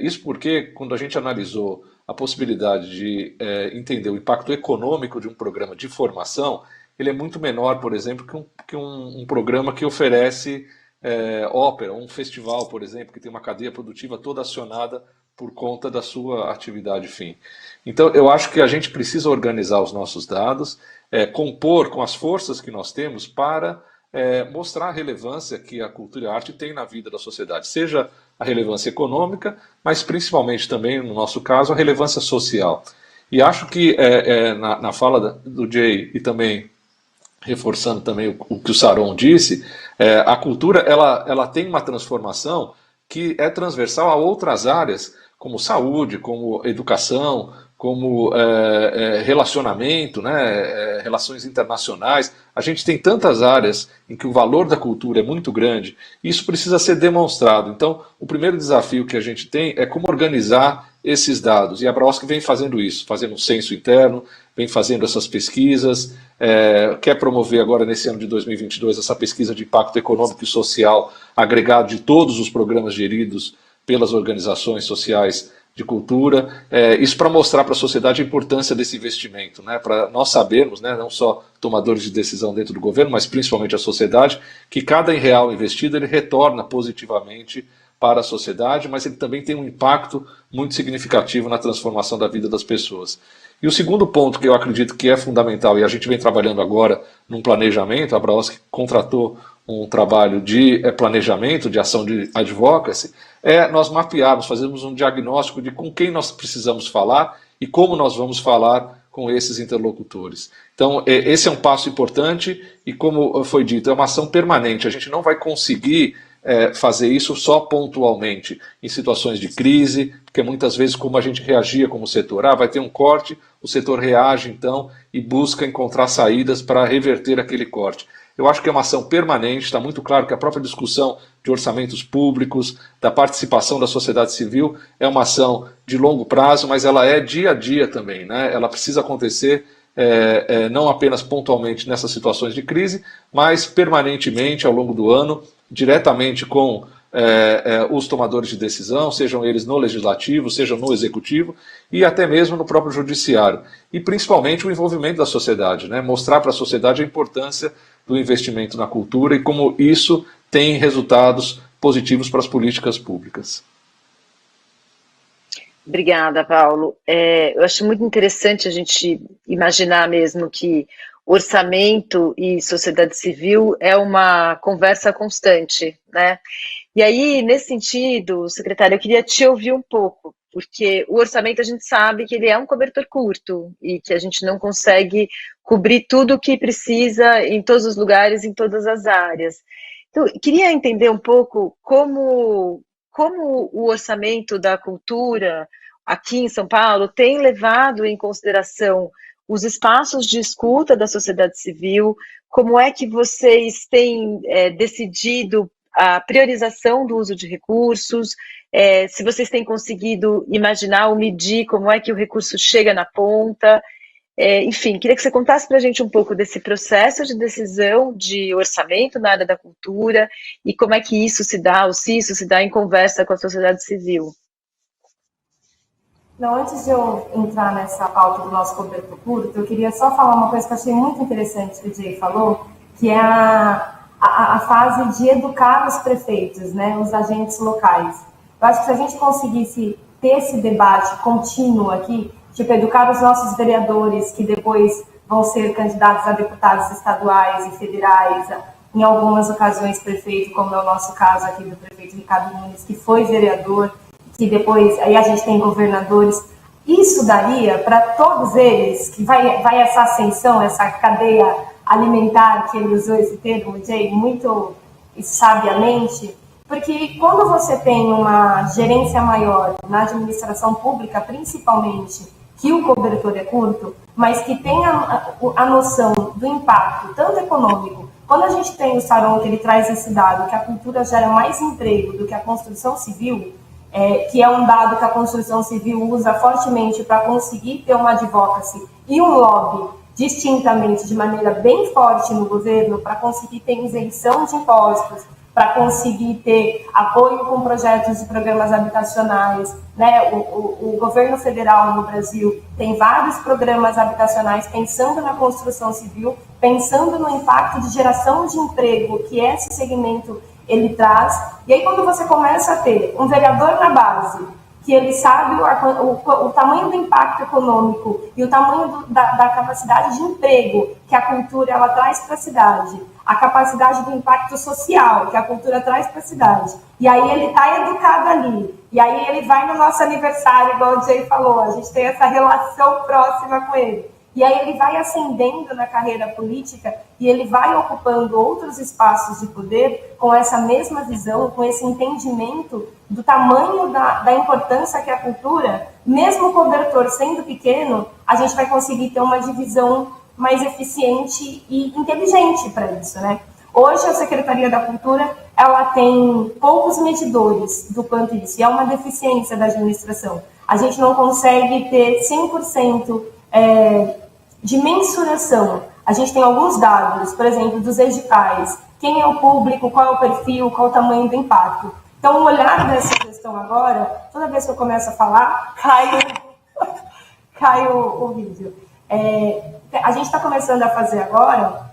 Isso porque, quando a gente analisou a possibilidade de entender o impacto econômico de um programa de formação, ele é muito menor, por exemplo, que um programa que oferece ópera, um festival, por exemplo, que tem uma cadeia produtiva toda acionada por conta da sua atividade fim. Então, eu acho que a gente precisa organizar os nossos dados, compor com as forças que nós temos para mostrar a relevância que a cultura e a arte tem na vida da sociedade, seja a relevância econômica, mas principalmente também, no nosso caso, a relevância social. E acho que na fala do Jay e também reforçando também o que o Saron disse, a cultura ela tem uma transformação que é transversal a outras áreas, como saúde, como educação, como relacionamento, né, relações internacionais. A gente tem tantas áreas em que o valor da cultura é muito grande, e isso precisa ser demonstrado. Então, o primeiro desafio que a gente tem é como organizar esses dados, e a Abraosc vem fazendo isso, fazendo um censo interno, vem fazendo essas pesquisas, quer promover agora nesse ano de 2022 essa pesquisa de impacto econômico e social agregado de todos os programas geridos pelas organizações sociais de cultura, isso para mostrar para a sociedade a importância desse investimento, né, para nós sabermos, né, não só tomadores de decisão dentro do governo, mas principalmente a sociedade, que cada real investido ele retorna positivamente para a sociedade, mas ele também tem um impacto muito significativo na transformação da vida das pessoas. E o segundo ponto que eu acredito que é fundamental, e a gente vem trabalhando agora num planejamento, a Abraosc contratou um trabalho de planejamento, de ação de advocacy, nós mapearmos, fazermos um diagnóstico de com quem nós precisamos falar e como nós vamos falar com esses interlocutores. Então, esse é um passo importante e, como foi dito, é uma ação permanente. A gente não vai conseguir fazer isso só pontualmente, em situações de crise, porque muitas vezes, como a gente reagia como setor, vai ter um corte, o setor reage então e busca encontrar saídas para reverter aquele corte. Eu acho que é uma ação permanente, está muito claro que a própria discussão de orçamentos públicos, da participação da sociedade civil, é uma ação de longo prazo, mas ela é dia a dia também, né? Ela precisa acontecer não apenas pontualmente nessas situações de crise, mas permanentemente ao longo do ano, diretamente com os tomadores de decisão, sejam eles no legislativo, sejam no executivo e até mesmo no próprio judiciário. E principalmente o envolvimento da sociedade, né? Mostrar para a sociedade a importância do investimento na cultura e como isso tem resultados positivos para as políticas públicas. Obrigada, Paulo. Eu acho muito interessante a gente imaginar mesmo que orçamento e sociedade civil é uma conversa constante, né? E aí, nesse sentido, secretário, eu queria te ouvir um pouco, porque o orçamento a gente sabe que ele é um cobertor curto e que a gente não consegue cobrir tudo o que precisa em todos os lugares, em todas as áreas. Então, eu queria entender um pouco como o orçamento da cultura aqui em São Paulo tem levado em consideração os espaços de escuta da sociedade civil, como é que vocês têm decidido a priorização do uso de recursos, se vocês têm conseguido imaginar ou medir como é que o recurso chega na ponta. Enfim, queria que você contasse para a gente um pouco desse processo de decisão de orçamento na área da cultura e como é que isso se dá, ou se isso se dá em conversa com a sociedade civil. Não, antes de eu entrar nessa pauta do nosso cobertor curto, eu queria só falar uma coisa que eu achei muito interessante que o Jay falou, que é a fase de educar os prefeitos, né, os agentes locais. Eu acho que se a gente conseguisse ter esse debate contínuo aqui, tipo, educar os nossos vereadores, que depois vão ser candidatos a deputados estaduais e federais, em algumas ocasiões prefeito, como é o nosso caso aqui do prefeito Ricardo Nunes, que foi vereador, que depois, aí a gente tem governadores, isso daria para todos eles, que vai essa ascensão, essa cadeia alimentar, que ele usou esse termo, Jay, muito sabiamente, porque quando você tem uma gerência maior na administração pública, principalmente, que o cobertor é curto, mas que tem a noção do impacto, tanto econômico, quando a gente tem o Saron, que ele traz esse dado, que a cultura gera mais emprego do que a construção civil, que é um dado que a construção civil usa fortemente para conseguir ter uma advocacy e um lobby distintamente, de maneira bem forte no governo, para conseguir ter isenção de impostos, para conseguir ter apoio com projetos e programas habitacionais, né? O governo federal no Brasil tem vários programas habitacionais pensando na construção civil, pensando no impacto de geração de emprego que esse segmento ele traz. E aí, quando você começa a ter um vereador na base, que ele sabe o tamanho do impacto econômico e o tamanho da capacidade de emprego que a cultura ela traz para a cidade, a capacidade do impacto social que a cultura traz para a cidade, e aí ele está educado ali, e aí ele vai no nosso aniversário, igual o Jay falou, a gente tem essa relação próxima com ele. E aí ele vai ascendendo na carreira política e ele vai ocupando outros espaços de poder com essa mesma visão, com esse entendimento do tamanho da importância que a cultura, mesmo o cobertor sendo pequeno, a gente vai conseguir ter uma divisão mais eficiente e inteligente para isso, né? Hoje a Secretaria da Cultura, ela tem poucos medidores do quanto isso, e é uma deficiência da administração. A gente não consegue ter 100% de mensuração. A gente tem alguns dados, por exemplo, dos editais, quem é o público, qual é o perfil, qual é o tamanho do impacto. Então, o olhar dessa questão agora, toda vez que eu começo a falar, cai o vídeo. A gente está começando a fazer agora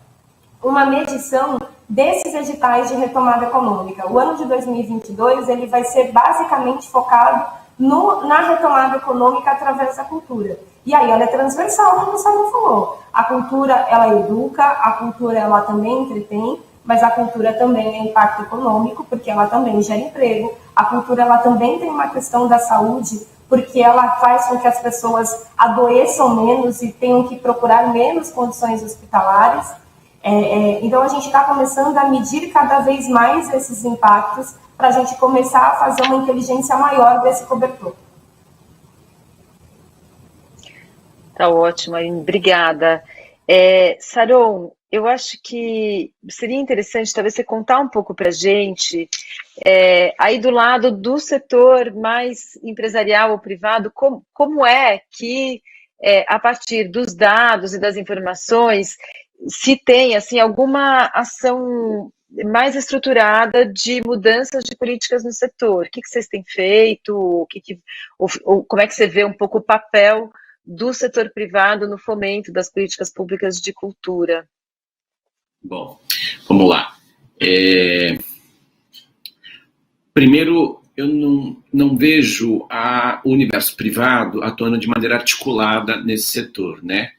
uma medição desses editais de retomada econômica. O ano de 2022 ele vai ser basicamente focado na retomada econômica através da cultura. E aí ela é transversal, como o Saron falou. A cultura, ela educa, a cultura, ela também entretém, mas a cultura também é impacto econômico, porque ela também gera emprego. A cultura, ela também tem uma questão da saúde porque ela faz com que as pessoas adoeçam menos e tenham que procurar menos condições hospitalares. Então, a gente está começando a medir cada vez mais esses impactos para a gente começar a fazer uma inteligência maior desse cobertor. Tá ótimo, Aline, obrigada. Saron, eu acho que seria interessante talvez você contar um pouco para a gente, aí do lado do setor mais empresarial ou privado, como é que, a partir dos dados e das informações, se tem assim, alguma ação mais estruturada de mudanças de políticas no setor? O que vocês têm feito? Ou como é que você vê um pouco o papel do setor privado no fomento das políticas públicas de cultura? Bom, vamos lá. Primeiro, eu não vejo o universo privado atuando de maneira articulada nesse setor, né?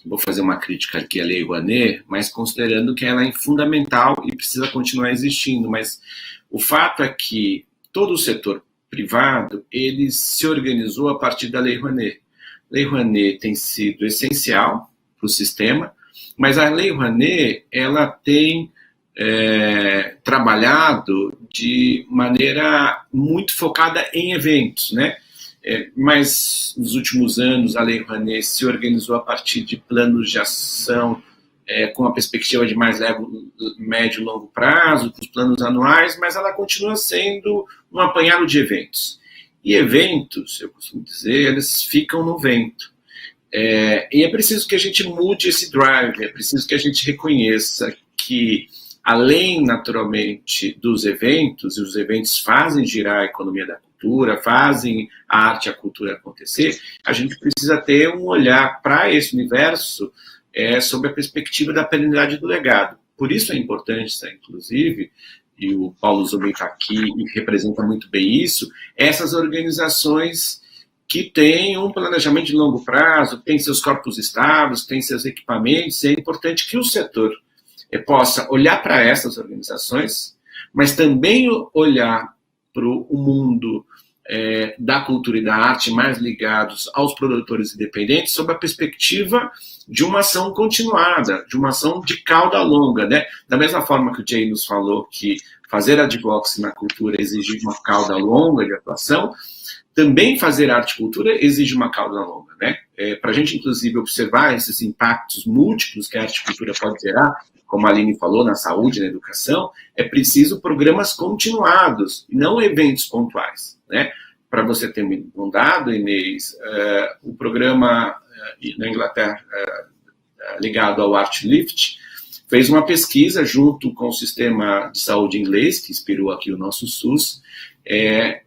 Vou fazer uma crítica aqui à Lei Rouanet, mas considerando que ela é fundamental e precisa continuar existindo. Mas o fato é que todo o setor privado, ele se organizou a partir da Lei Rouanet. A Lei Rouanet tem sido essencial para o sistema, mas a Lei Rouanet, ela tem trabalhado de maneira muito focada em eventos, né? Mas nos últimos anos a Lei Rouanet se organizou a partir de planos de ação com a perspectiva de mais médio e longo prazo, com os planos anuais, mas ela continua sendo um apanhado de eventos. E eventos, eu costumo dizer, eles ficam no vento. E é preciso que a gente mude esse drive, é preciso que a gente reconheça que, além, naturalmente, dos eventos, e os eventos fazem girar a economia da cultura, fazem a arte e a cultura acontecer, a gente precisa ter um olhar para esse universo sob a perspectiva da perenidade do legado. Por isso é importante, inclusive, e o Paulo Zubin está aqui e representa muito bem isso, essas organizações que têm um planejamento de longo prazo, têm seus corpos estáveis, têm seus equipamentos, e é importante que o setor possa olhar para essas organizações, mas também olhar para o mundo da cultura e da arte mais ligados aos produtores independentes sob a perspectiva de uma ação continuada, de uma ação de cauda longa, né? Da mesma forma que o Jay nos falou que fazer advocacy na cultura exige uma cauda longa de atuação, também fazer arte e cultura exige uma cauda longa, né? Para a gente, inclusive, observar esses impactos múltiplos que a arte e cultura pode gerar, como a Aline falou, na saúde, na educação, é preciso programas continuados, não eventos pontuais, né? Para você ter um dado, Inês, o programa na Inglaterra ligado ao ArtLift fez uma pesquisa junto com o sistema de saúde inglês, que inspirou aqui o nosso SUS,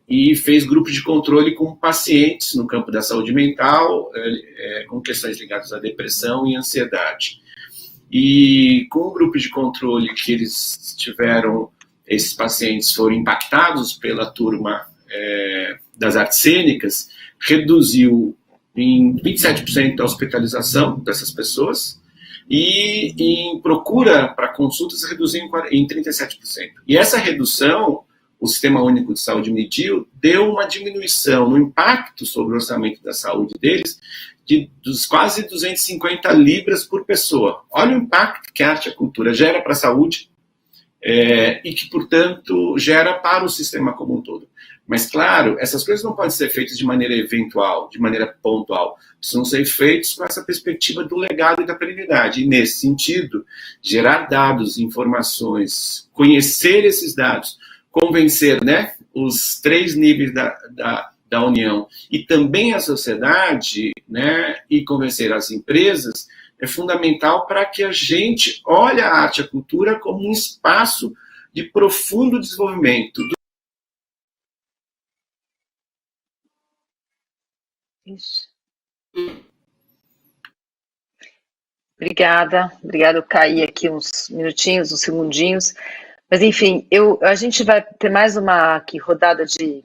e fez grupo de controle com pacientes no campo da saúde mental, com questões ligadas à depressão e ansiedade. E com o grupo de controle que eles tiveram, esses pacientes foram impactados pela turma das artes cênicas, reduziu em 27% a hospitalização dessas pessoas e em procura para consultas reduziu em 37%. E essa redução, o Sistema Único de Saúde mediu, deu uma diminuição no impacto sobre o orçamento da saúde deles dos quase 250 libras por pessoa. Olha o impacto que a arte e a cultura gera para a saúde e que, portanto, gera para o sistema como um todo. Mas, claro, essas coisas não podem ser feitas de maneira eventual, de maneira pontual. Precisam ser feitos com essa perspectiva do legado e da perenidade. E, nesse sentido, gerar dados, informações, conhecer esses dados, convencer, né, os 3 níveis da União e também a sociedade, né, e convencer as empresas, é fundamental para que a gente olhe a arte e a cultura como um espaço de profundo desenvolvimento. Isso. Obrigada, eu caí aqui uns minutinhos, uns segundinhos, mas enfim, a gente vai ter mais uma aqui, rodada de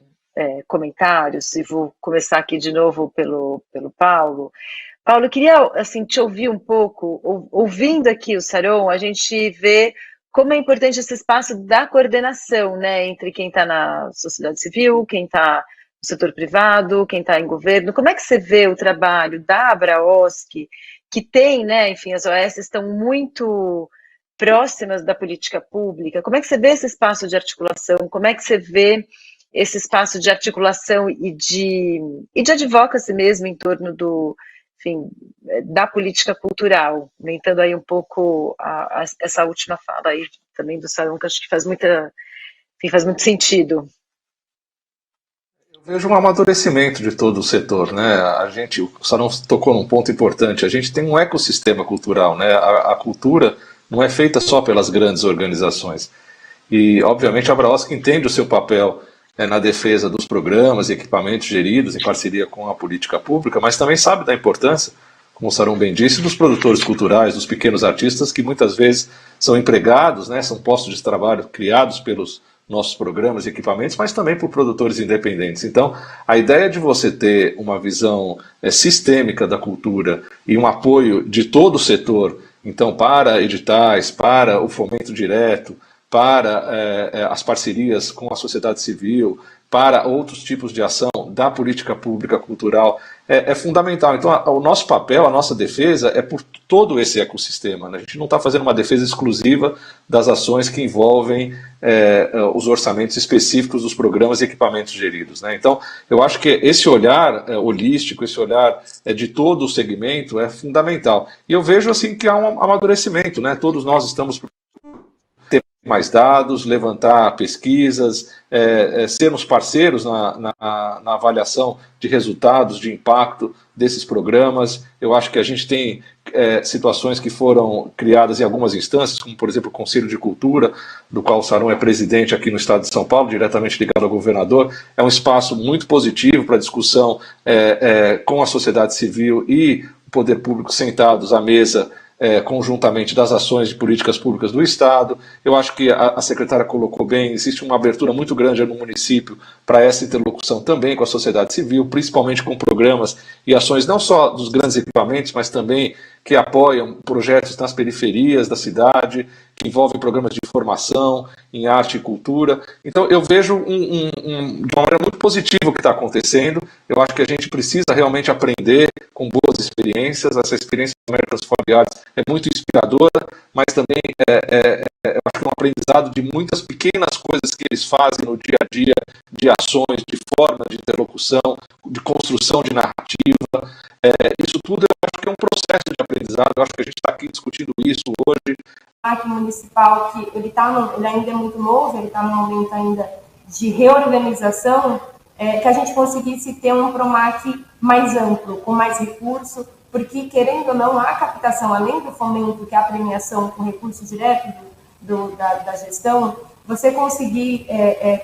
comentários, e vou começar aqui de novo pelo Paulo. Paulo, eu queria assim, te ouvir um pouco, ouvindo aqui o Saron, a gente vê como é importante esse espaço da coordenação, né, entre quem está na sociedade civil, quem está setor privado, quem está em governo. Como é que você vê o trabalho da Abraosc, que tem, né, enfim, as OS estão muito próximas da política pública? Como é que você vê esse espaço de articulação? Como é que você vê esse espaço de articulação e de advocacy mesmo em torno do, enfim, da política cultural, comentando aí um pouco essa última fala aí também do Sarão, que acho que faz muito sentido. Eu vejo um amadurecimento de todo o setor, né? O Sarão tocou num ponto importante. A gente tem um ecossistema cultural, né? A cultura não é feita só pelas grandes organizações. E, obviamente, a Abraosc entende o seu papel na defesa dos programas e equipamentos geridos em parceria com a política pública, mas também sabe da importância, como o Sarão bem disse, dos produtores culturais, dos pequenos artistas que muitas vezes são empregados, né, são postos de trabalho criados pelos nossos programas e equipamentos, mas também por produtores independentes. Então, a ideia de você ter uma visão sistêmica da cultura e um apoio de todo o setor, então, para editais, para o fomento direto, para as parcerias com a sociedade civil, para outros tipos de ação da política pública cultural, é fundamental. Então, o nosso papel, a nossa defesa é por todo esse ecossistema, né? A gente não está fazendo uma defesa exclusiva das ações que envolvem os orçamentos específicos dos programas e equipamentos geridos, né? Então, eu acho que esse olhar holístico, esse olhar de todo o segmento é fundamental. E eu vejo assim que há um amadurecimento, né? Todos nós estamos mais dados, levantar pesquisas, sermos parceiros na avaliação de resultados, de impacto desses programas. Eu acho que a gente tem situações que foram criadas em algumas instâncias, como, por exemplo, o Conselho de Cultura, do qual o Sarão é presidente aqui no estado de São Paulo, diretamente ligado ao governador. É um espaço muito positivo para discussão com a sociedade civil e o poder público sentados à mesa conjuntamente das ações de políticas públicas do Estado. Eu acho que a secretária colocou bem, existe uma abertura muito grande no município para essa interlocução também com a sociedade civil, principalmente com programas e ações não só dos grandes equipamentos, mas também que apoiam projetos nas periferias da cidade, que envolvem programas de formação em arte e cultura. Então, eu vejo de uma maneira muito positiva o que está acontecendo. Eu acho que a gente precisa realmente aprender com boas experiências. Essa experiência do Americans for the Arts é muito inspiradora, mas também eu acho que é um aprendizado de muitas pequenas coisas que eles fazem no dia a dia, de ações, de forma de interlocução, de construção de narrativa. Isso tudo eu acho que é um processo de aprendizado. Eu acho que a gente está aqui discutindo isso hoje. Aqui municipal, que ele ainda é muito novo, ele está no momento ainda de reorganização, que a gente conseguisse ter um PROMAC mais amplo, com mais recurso, porque, querendo ou não, a captação, além do fomento, que é a premiação com recurso direto da gestão, você conseguir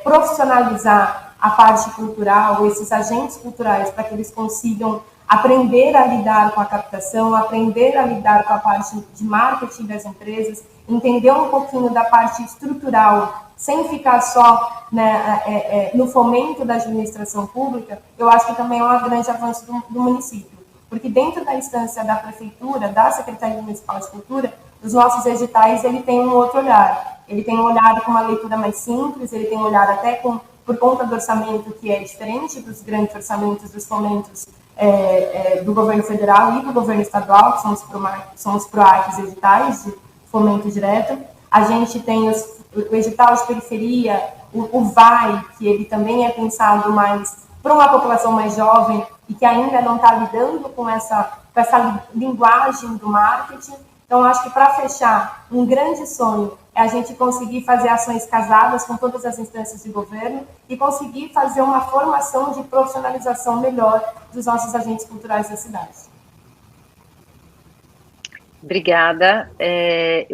profissionalizar a parte cultural, esses agentes culturais, para que eles consigam aprender a lidar com a captação, aprender a lidar com a parte de marketing das empresas, entender um pouquinho da parte estrutural, sem ficar só, né, no fomento da administração pública, eu acho que também é um grande avanço do município. Porque dentro da instância da prefeitura, da Secretaria Municipal de Cultura, os nossos editais, ele tem um outro olhar. Ele tem um olhar com uma leitura mais simples, ele tem um olhar até por conta do orçamento que é diferente dos grandes orçamentos dos fomentos do governo federal e do governo estadual, que são os PROACs editais de fomento direto. A gente tem o edital de periferia, o VAI, que ele também é pensado mais para uma população mais jovem e que ainda não está lidando com essa linguagem do marketing. Então, acho que para fechar, um grande sonho é a gente conseguir fazer ações casadas com todas as instâncias de governo e conseguir fazer uma formação de profissionalização melhor dos nossos agentes culturais da cidade. Obrigada.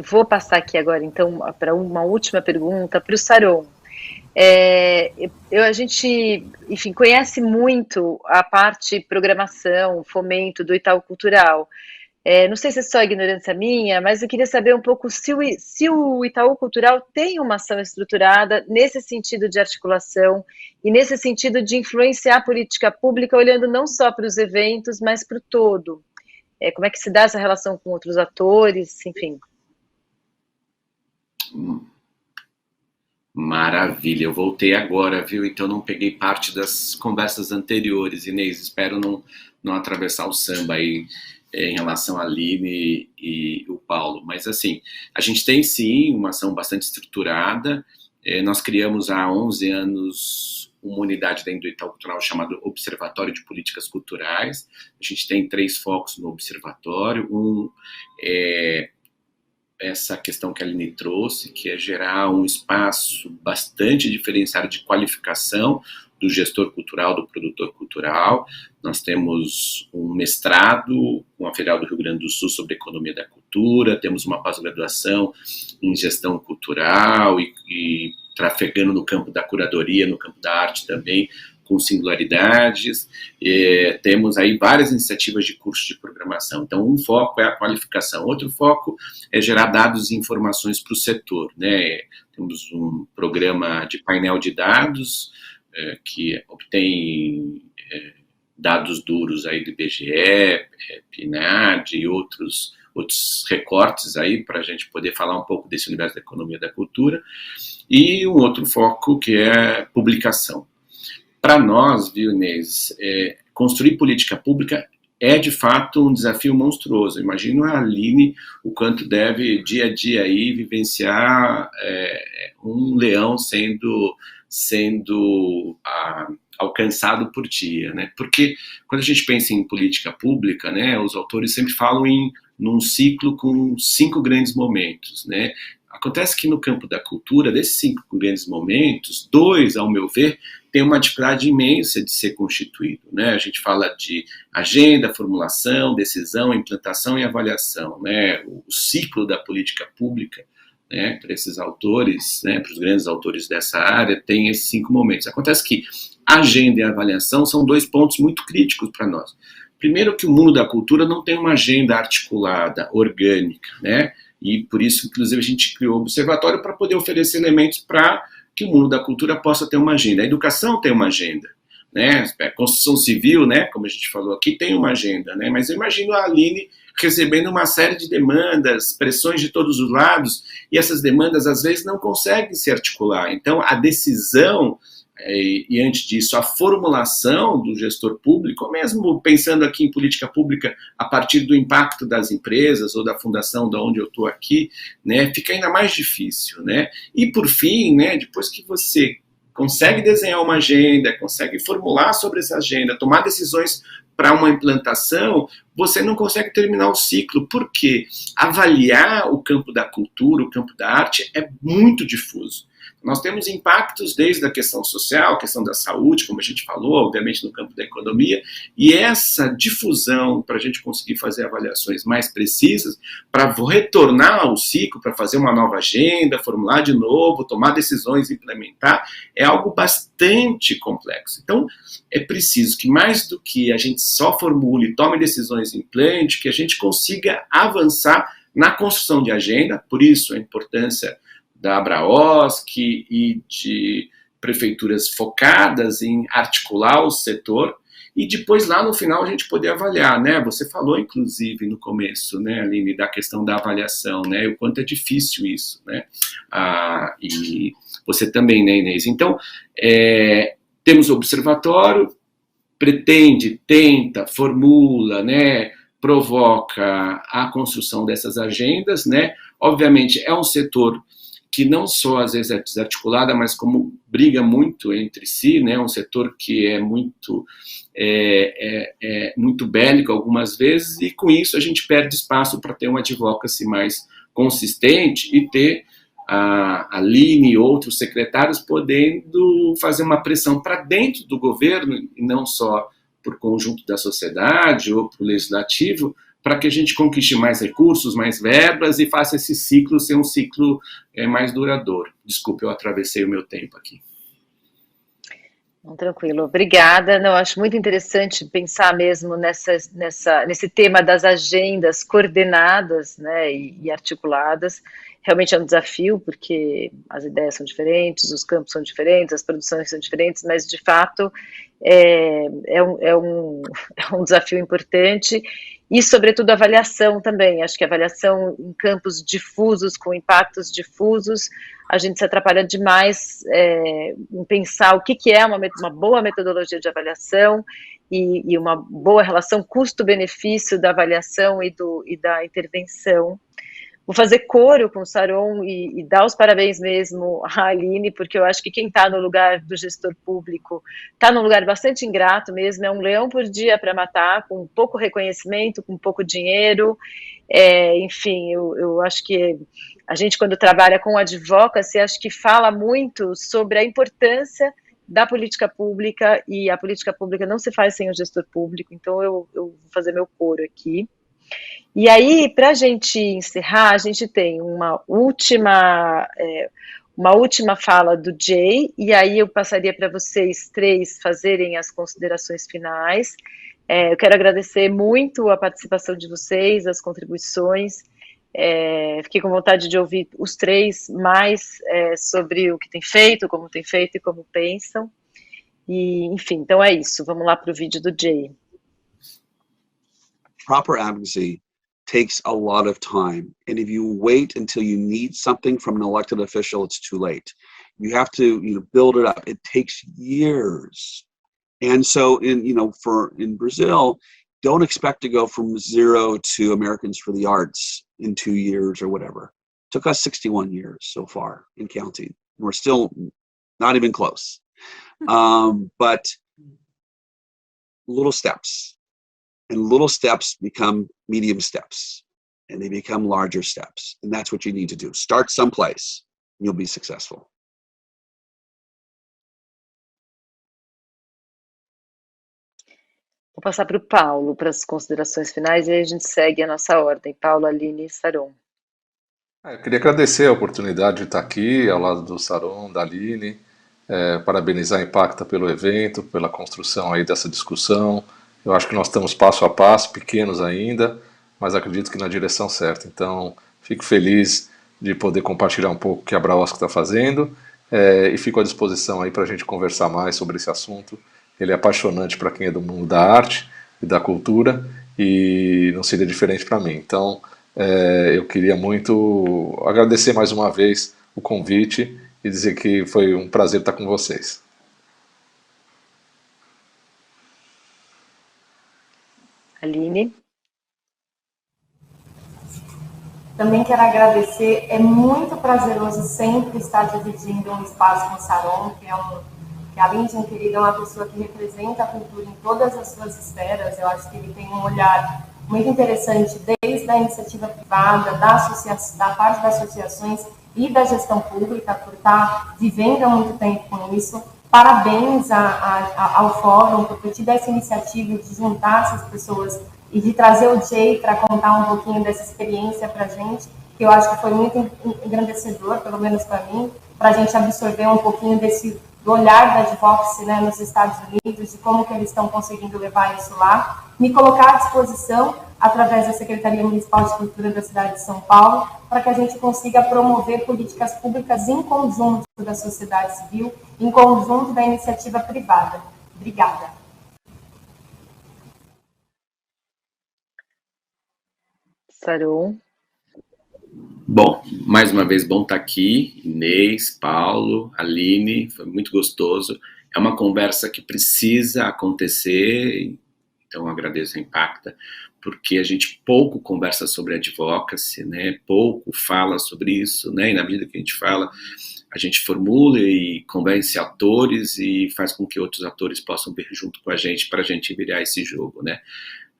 Vou passar aqui agora, então, para uma última pergunta para o Sarão. A gente, enfim, conhece muito a parte programação, fomento do Itaú Cultural. Não sei se é só ignorância minha, mas eu queria saber um pouco se o Itaú Cultural tem uma ação estruturada nesse sentido de articulação e nesse sentido de influenciar a política pública, olhando não só para os eventos, mas para o todo. Como é que se dá essa relação com outros atores, enfim. Maravilha, eu voltei agora, viu? Então não peguei parte das conversas anteriores, Inês. Espero não atravessar o samba aí em relação a Aline e o Paulo. Mas assim, a gente tem sim uma ação bastante estruturada. Nós criamos há 11 anos uma unidade dentro do Itaú Cultural chamada Observatório de Políticas Culturais. A gente tem 3 focos no observatório. Um é essa questão que a Aline trouxe, que é gerar um espaço bastante diferenciado de qualificação do gestor cultural, do produtor cultural. Nós temos um mestrado com a Federal do Rio Grande do Sul sobre economia da cultura, temos uma pós-graduação em gestão cultural e trafegando no campo da curadoria, no campo da arte também, com singularidades. Temos aí várias iniciativas de curso de programação. Então, um foco é a qualificação, outro foco é gerar dados e informações para o setor, né? Temos um programa de painel de dados que obtém dados duros aí do IBGE, PNAD e outros recortes aí para a gente poder falar um pouco desse universo da economia da cultura. E um outro foco que é publicação. Para nós, viu, Inês, construir política pública é, de fato, um desafio monstruoso. Imagino a Aline o quanto deve, dia a dia, aí, vivenciar um leão sendo alcançado por dia, né? Porque quando a gente pensa em política pública, né, os autores sempre falam num ciclo com 5 grandes momentos, né? Acontece que no campo da cultura, desses 5 grandes momentos, 2, ao meu ver, tem uma dificuldade imensa de ser constituído, né? A gente fala de agenda, formulação, decisão, implantação e avaliação, né? O ciclo da política pública, né, para esses autores, né, para os grandes autores dessa área, tem esses 5 momentos. Acontece que agenda e avaliação são 2 pontos muito críticos para nós. Primeiro que o mundo da cultura não tem uma agenda articulada, orgânica, né? E por isso, inclusive, a gente criou o observatório para poder oferecer elementos para que o mundo da cultura possa ter uma agenda. A educação tem uma agenda, né? A construção civil, né, como a gente falou aqui, tem uma agenda, né? Mas eu imagino a Aline recebendo uma série de demandas, pressões de todos os lados, e essas demandas, às vezes, não conseguem se articular. Então, a decisão e antes disso, a formulação do gestor público, ou mesmo pensando aqui em política pública a partir do impacto das empresas ou da fundação de onde eu estou aqui, né, fica ainda mais difícil, né? E por fim, né, depois que você consegue desenhar uma agenda, consegue formular sobre essa agenda, tomar decisões para uma implantação, você não consegue terminar o ciclo, porque avaliar o campo da cultura, o campo da arte é muito difuso. Nós temos impactos desde a questão social, a questão da saúde, como a gente falou, obviamente no campo da economia, e essa difusão para a gente conseguir fazer avaliações mais precisas, para retornar ao ciclo, para fazer uma nova agenda, formular de novo, tomar decisões, implementar, é algo bastante complexo. Então, é preciso que mais do que a gente só formule, tome decisões e implante, que a gente consiga avançar na construção de agenda, por isso a importância da Abraosc e de prefeituras focadas em articular o setor, e depois lá no final a gente poder avaliar, né? Você falou, inclusive, no começo, né, Aline, da questão da avaliação, né? O quanto é difícil isso, né? E você também, né, Inês? Então, temos o observatório, pretende, tenta, formula, né, provoca a construção dessas agendas, né? Obviamente, é um setor que não só às vezes é desarticulada, mas como briga muito entre si, né? Um setor que é muito bélico algumas vezes, e com isso a gente perde espaço para ter uma advocacy mais consistente e ter a Aline e outros secretários podendo fazer uma pressão para dentro do governo, e não só por conjunto da sociedade ou para o legislativo, para que a gente conquiste mais recursos, mais verbas e faça esse ciclo ser um ciclo mais duradouro. Desculpe, eu atravessei o meu tempo aqui. Tranquilo, obrigada. Não, acho muito interessante pensar mesmo nesse tema das agendas coordenadas, né, e articuladas. Realmente é um desafio, porque as ideias são diferentes, os campos são diferentes, as produções são diferentes, mas, de fato, é um desafio importante. e, sobretudo, avaliação também. Acho que avaliação em campos difusos, com impactos difusos, a gente se atrapalha demais em pensar o que é uma boa metodologia de avaliação e uma boa relação custo-benefício da avaliação e da intervenção. Vou fazer coro com o Saron e dar os parabéns mesmo à Aline, porque eu acho que quem está no lugar do gestor público está num lugar bastante ingrato mesmo, é um leão por dia para matar, com pouco reconhecimento, com pouco dinheiro, enfim, eu acho que a gente, quando trabalha com advocacy, acho que fala muito sobre a importância da política pública, e a política pública não se faz sem o gestor público, então eu vou fazer meu coro aqui. E aí, para a gente encerrar, a gente tem uma última fala do Jay, e aí eu passaria para vocês três fazerem as considerações finais. Eu quero agradecer muito a participação de vocês, as contribuições. Fiquei com vontade de ouvir os três mais sobre o que tem feito e como pensam. E, enfim, então é isso. Vamos lá para o vídeo do Jay. Proper advocacy takes a lot of time. And if you wait until you need something from an elected official, it's too late. You have to, build it up. It takes years. And so in Brazil, don't expect to go from 0 to Americans for the Arts in 2 years or whatever. It took us 61 years so far in counting. We're still not even close. But little steps. And little steps become medium steps, and they become larger steps. And that's what you need to do. Start someplace, and you'll be successful. Vou passar para o Paulo, para as considerações finais, e aí a gente segue a nossa ordem. Paulo, Aline e Saron. Eu queria agradecer a oportunidade de estar aqui ao lado do Saron, da Aline, parabenizar a Impacta pelo evento, pela construção aí dessa discussão. Eu acho que nós estamos passo a passo, pequenos ainda, mas acredito que na direção certa. Então, fico feliz de poder compartilhar um pouco o que a Abraosco está fazendo e fico à disposição aí para a gente conversar mais sobre esse assunto. Ele é apaixonante para quem é do mundo da arte e da cultura e não seria diferente para mim. Então, eu queria muito agradecer mais uma vez o convite e dizer que foi um prazer estar com vocês. Aline? Também quero agradecer, é muito prazeroso sempre estar dividindo um espaço com o Saron, que além de um querido, é uma pessoa que representa a cultura em todas as suas esferas. Eu acho que ele tem um olhar muito interessante, desde a iniciativa privada, da parte das associações e da gestão pública, por estar vivendo há muito tempo com isso. Parabéns ao Fórum por ter tido essa iniciativa de juntar essas pessoas e de trazer o Jay para contar um pouquinho dessa experiência para a gente, que eu acho que foi muito engrandecedor, pelo menos para mim, para a gente absorver um pouquinho do olhar da advocacy, né, nos Estados Unidos, de como que eles estão conseguindo levar isso lá. Me colocar à disposição, através da Secretaria Municipal de Cultura da cidade de São Paulo, para que a gente consiga promover políticas públicas em conjunto da sociedade civil, em conjunto da iniciativa privada. Obrigada. Saron? Bom, mais uma vez, bom estar aqui. Inês, Paulo, Aline, foi muito gostoso. É uma conversa que precisa acontecer, então agradeço a Impacta, porque a gente pouco conversa sobre advocacy, né? Pouco fala sobre isso, né? E na medida que a gente fala, a gente formula e convence atores e faz com que outros atores possam vir junto com a gente para a gente virar esse jogo, né?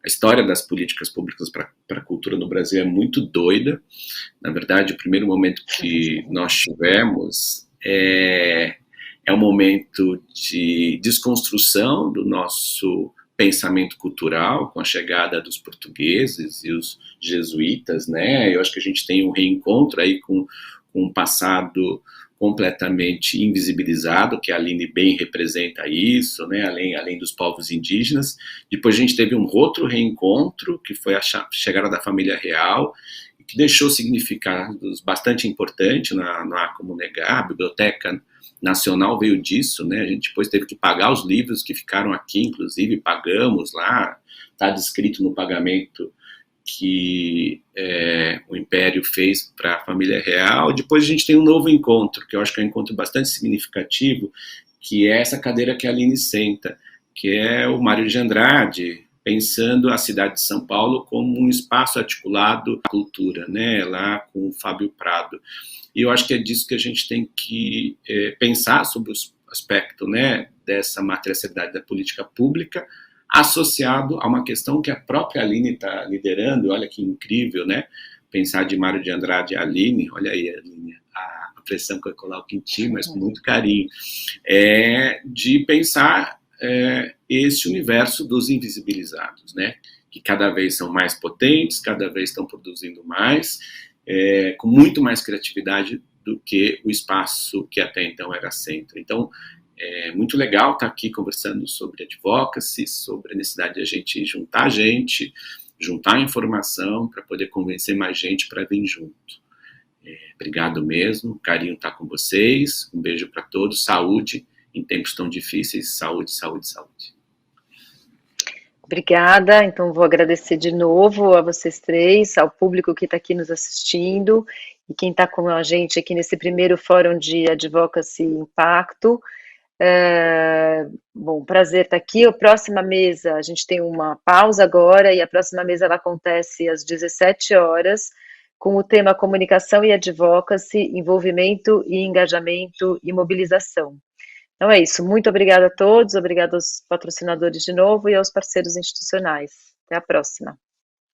A história das políticas públicas para a cultura no Brasil é muito doida. Na verdade, o primeiro momento que nós tivemos é um momento de desconstrução do nosso pensamento cultural, com a chegada dos portugueses e os jesuítas, né? Eu acho que a gente tem um reencontro aí com um passado completamente invisibilizado, que a Aline bem representa isso, né? Além dos povos indígenas. Depois a gente teve um outro reencontro, que foi a chegada da família real, que deixou significados bastante importantes, não há como negar. A Biblioteca Nacional veio disso, né? A gente depois teve que pagar os livros que ficaram aqui, inclusive pagamos lá, está descrito no pagamento que o Império fez para a família real. Depois a gente tem um novo encontro, que eu acho que é um encontro bastante significativo, que é essa cadeira que a Aline senta, que é o Mário de Andrade, pensando a cidade de São Paulo como um espaço articulado à cultura, né, lá com o Fábio Prado. E eu acho que é disso que a gente tem que pensar sobre o aspecto, né, dessa materialidade da política pública, associado a uma questão que a própria Aline está liderando. Olha que incrível, né? Pensar de Mário de Andrade e Aline, olha aí, Aline, a pressão que eu coloco em ti, mas com muito carinho, de pensar esse universo dos invisibilizados, né? Que cada vez são mais potentes, cada vez estão produzindo mais, com muito mais criatividade do que o espaço que até então era centro. Então, é muito legal estar aqui conversando sobre advocacy, sobre a necessidade de a gente, juntar informação para poder convencer mais gente para vir junto. Obrigado mesmo, carinho estar com vocês, um beijo para todos, saúde em tempos tão difíceis, saúde, saúde, saúde. Obrigada, então vou agradecer de novo a vocês três, ao público que está aqui nos assistindo e quem está com a gente aqui nesse primeiro Fórum de Advocacy Impacto. Bom, prazer estar aqui. A próxima mesa, a gente tem uma pausa agora e a próxima mesa ela acontece às 17 horas com o tema Comunicação e Advocacy, Envolvimento e Engajamento e Mobilização. Então é isso, muito obrigada a todos, obrigada aos patrocinadores de novo e aos parceiros institucionais. Até a próxima.